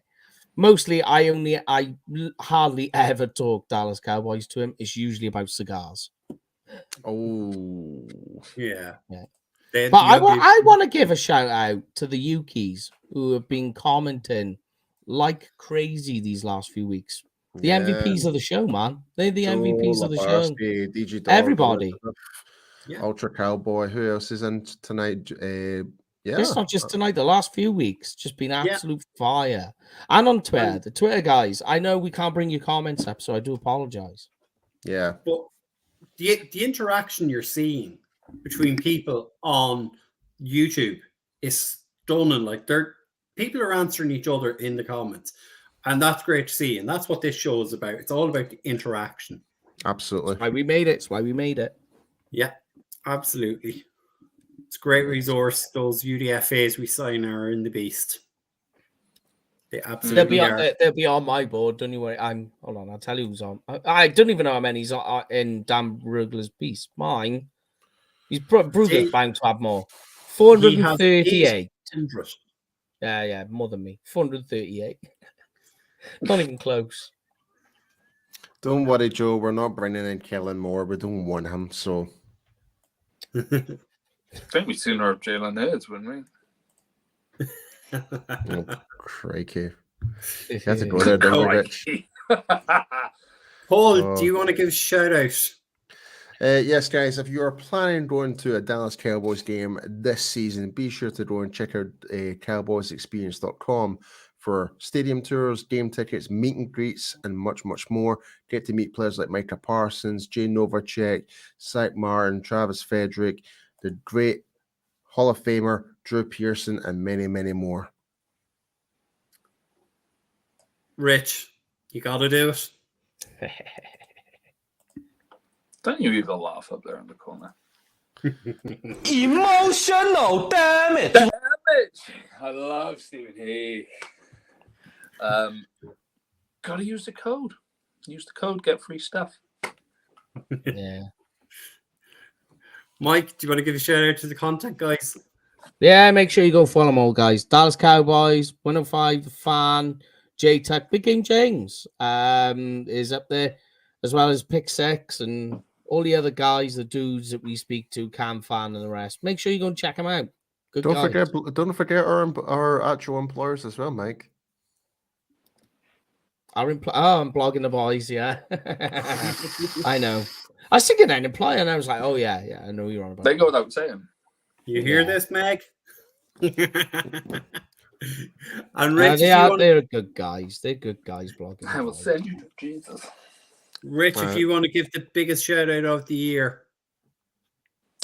mostly I hardly ever talk Dallas Cowboys to him. It's usually about cigars. Oh, yeah. But I want to give a shout out to the Ukis who have been commenting like crazy these last few weeks. The MVPs of the show, man. They're the MVPs of the show. DJ Dog, everybody. Ultra Cowboy. Who else is in tonight? It's not just tonight. The last few weeks, just been absolute fire. And on Twitter, the Twitter guys. I know we can't bring your comments up, so I do apologize. Yeah, but the interaction you're seeing between people on YouTube is stunning. Like people are answering each other in the comments. And that's great to see. And that's what this show is about. It's all about the interaction. Absolutely. That's why we made it. It's why we made it. Yeah, absolutely. It's a great resource. Those UDFAs we sign are in the beast. They absolutely are. They'll be on my board. Don't you worry. Hold on. I'll tell you who's on. I don't even know how many's in Dan Rugler's piece. Mine. He's Brugler's bound to have more. 438. Yeah, more than me. 438. Not even close. Don't worry, Joe. We're not bringing in Kellen Moore. We don't want him. So I think we'd sooner have Jalen Hurts, wouldn't we? Oh, crikey. You have to go there, don't you, Rich? Paul, do you want to give a shout out? Yes, guys, if you are planning on going to a Dallas Cowboys game this season, be sure to go and check out cowboysexperience.com for stadium tours, game tickets, meet and greets, and much, much more. Get to meet players like Micah Parsons, Jay Novacek, Zach Martin, Travis Frederick, the great Hall of Famer, Drew Pearson, and many, many more. Rich, you got to do it. Don't you even laugh up there in the corner. Emotional damage. Damn it! I love Stephen Hay. Gotta use the code. Use the code, get free stuff. Yeah. Mike, do you want to give a shout out to the content guys? Yeah, make sure you go follow them all, guys. Dallas Cowboys, 105 The Fan, J-Tech, Big Game James is up there, as well as Pick 6 and all the other guys, the dudes that we speak to, Cam Fan and the rest. Make sure you go and check them out. Good Don't guys. forget our actual employers as well, Mike. I'm blogging the boys, yeah. I know. I was thinking an employer, and I was like, oh, yeah, I know you're on about. They go without saying. You hear this, Meg? And Rich, they're good guys. They're good guys blogging. I will send you to Jesus. Rich, if you want to give the biggest shout out of the year.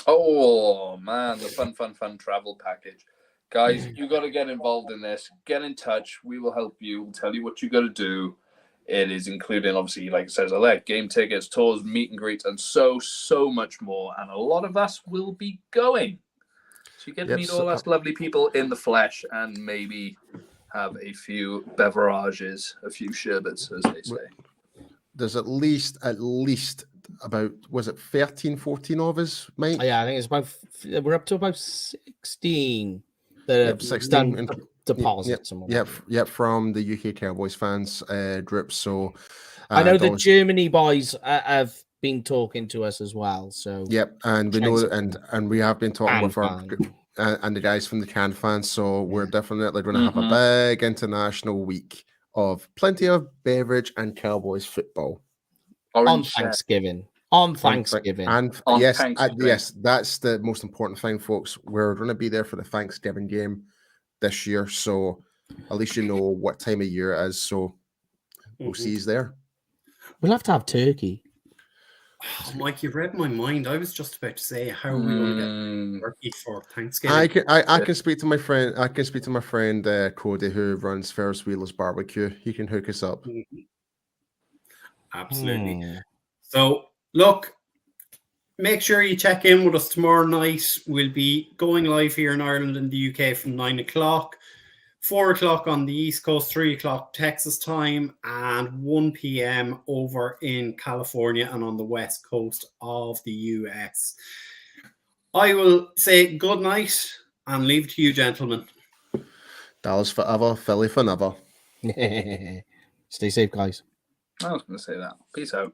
Oh, man, the fun travel package. Guys, you got to get involved in this. Get in touch. We will help you. We'll tell you what you got to do. It is including, obviously, like it says, game tickets, tours, meet and greets, and so much more. And a lot of us will be going. So you get to meet all us lovely people in the flesh and maybe have a few beverages, a few sherbets, as they say. There's at least about, was it 13, 14 of us, Mike? Oh, yeah, I think it's about, we're up to about 16 that have 16 done deposits and whatever. Yep, from the UK Cowboys fans group. So I know the Germany boys have been talking to us as well. So yep, and we know, and we have been talking with our and the guys from the Can fans. So we're definitely going to have a big international week of plenty of beverage and Cowboys football on Thanksgiving. On Thanksgiving. Yes, that's the most important thing, folks. We're going to be there for the Thanksgiving game this year, so at least you know what time of year it is. So we'll see you there. We'll have to have turkey. Oh, Mike, you've read my mind. I was just about to say, how are we going to get turkey for Thanksgiving? I can speak to my friend. I can speak to my friend Cody, who runs Ferris Wheeler's Barbecue. He can hook us up. Absolutely. So, look, make sure you check in with us tomorrow night. We'll be going live here in Ireland and the UK from 9 o'clock, 4 o'clock on the East Coast, 3 o'clock Texas time, and 1 p.m. over in California and on the West Coast of the US. I will say good night and leave it to you, gentlemen. Dallas forever, Philly for never. Stay safe, guys. I was going to say that. Peace out.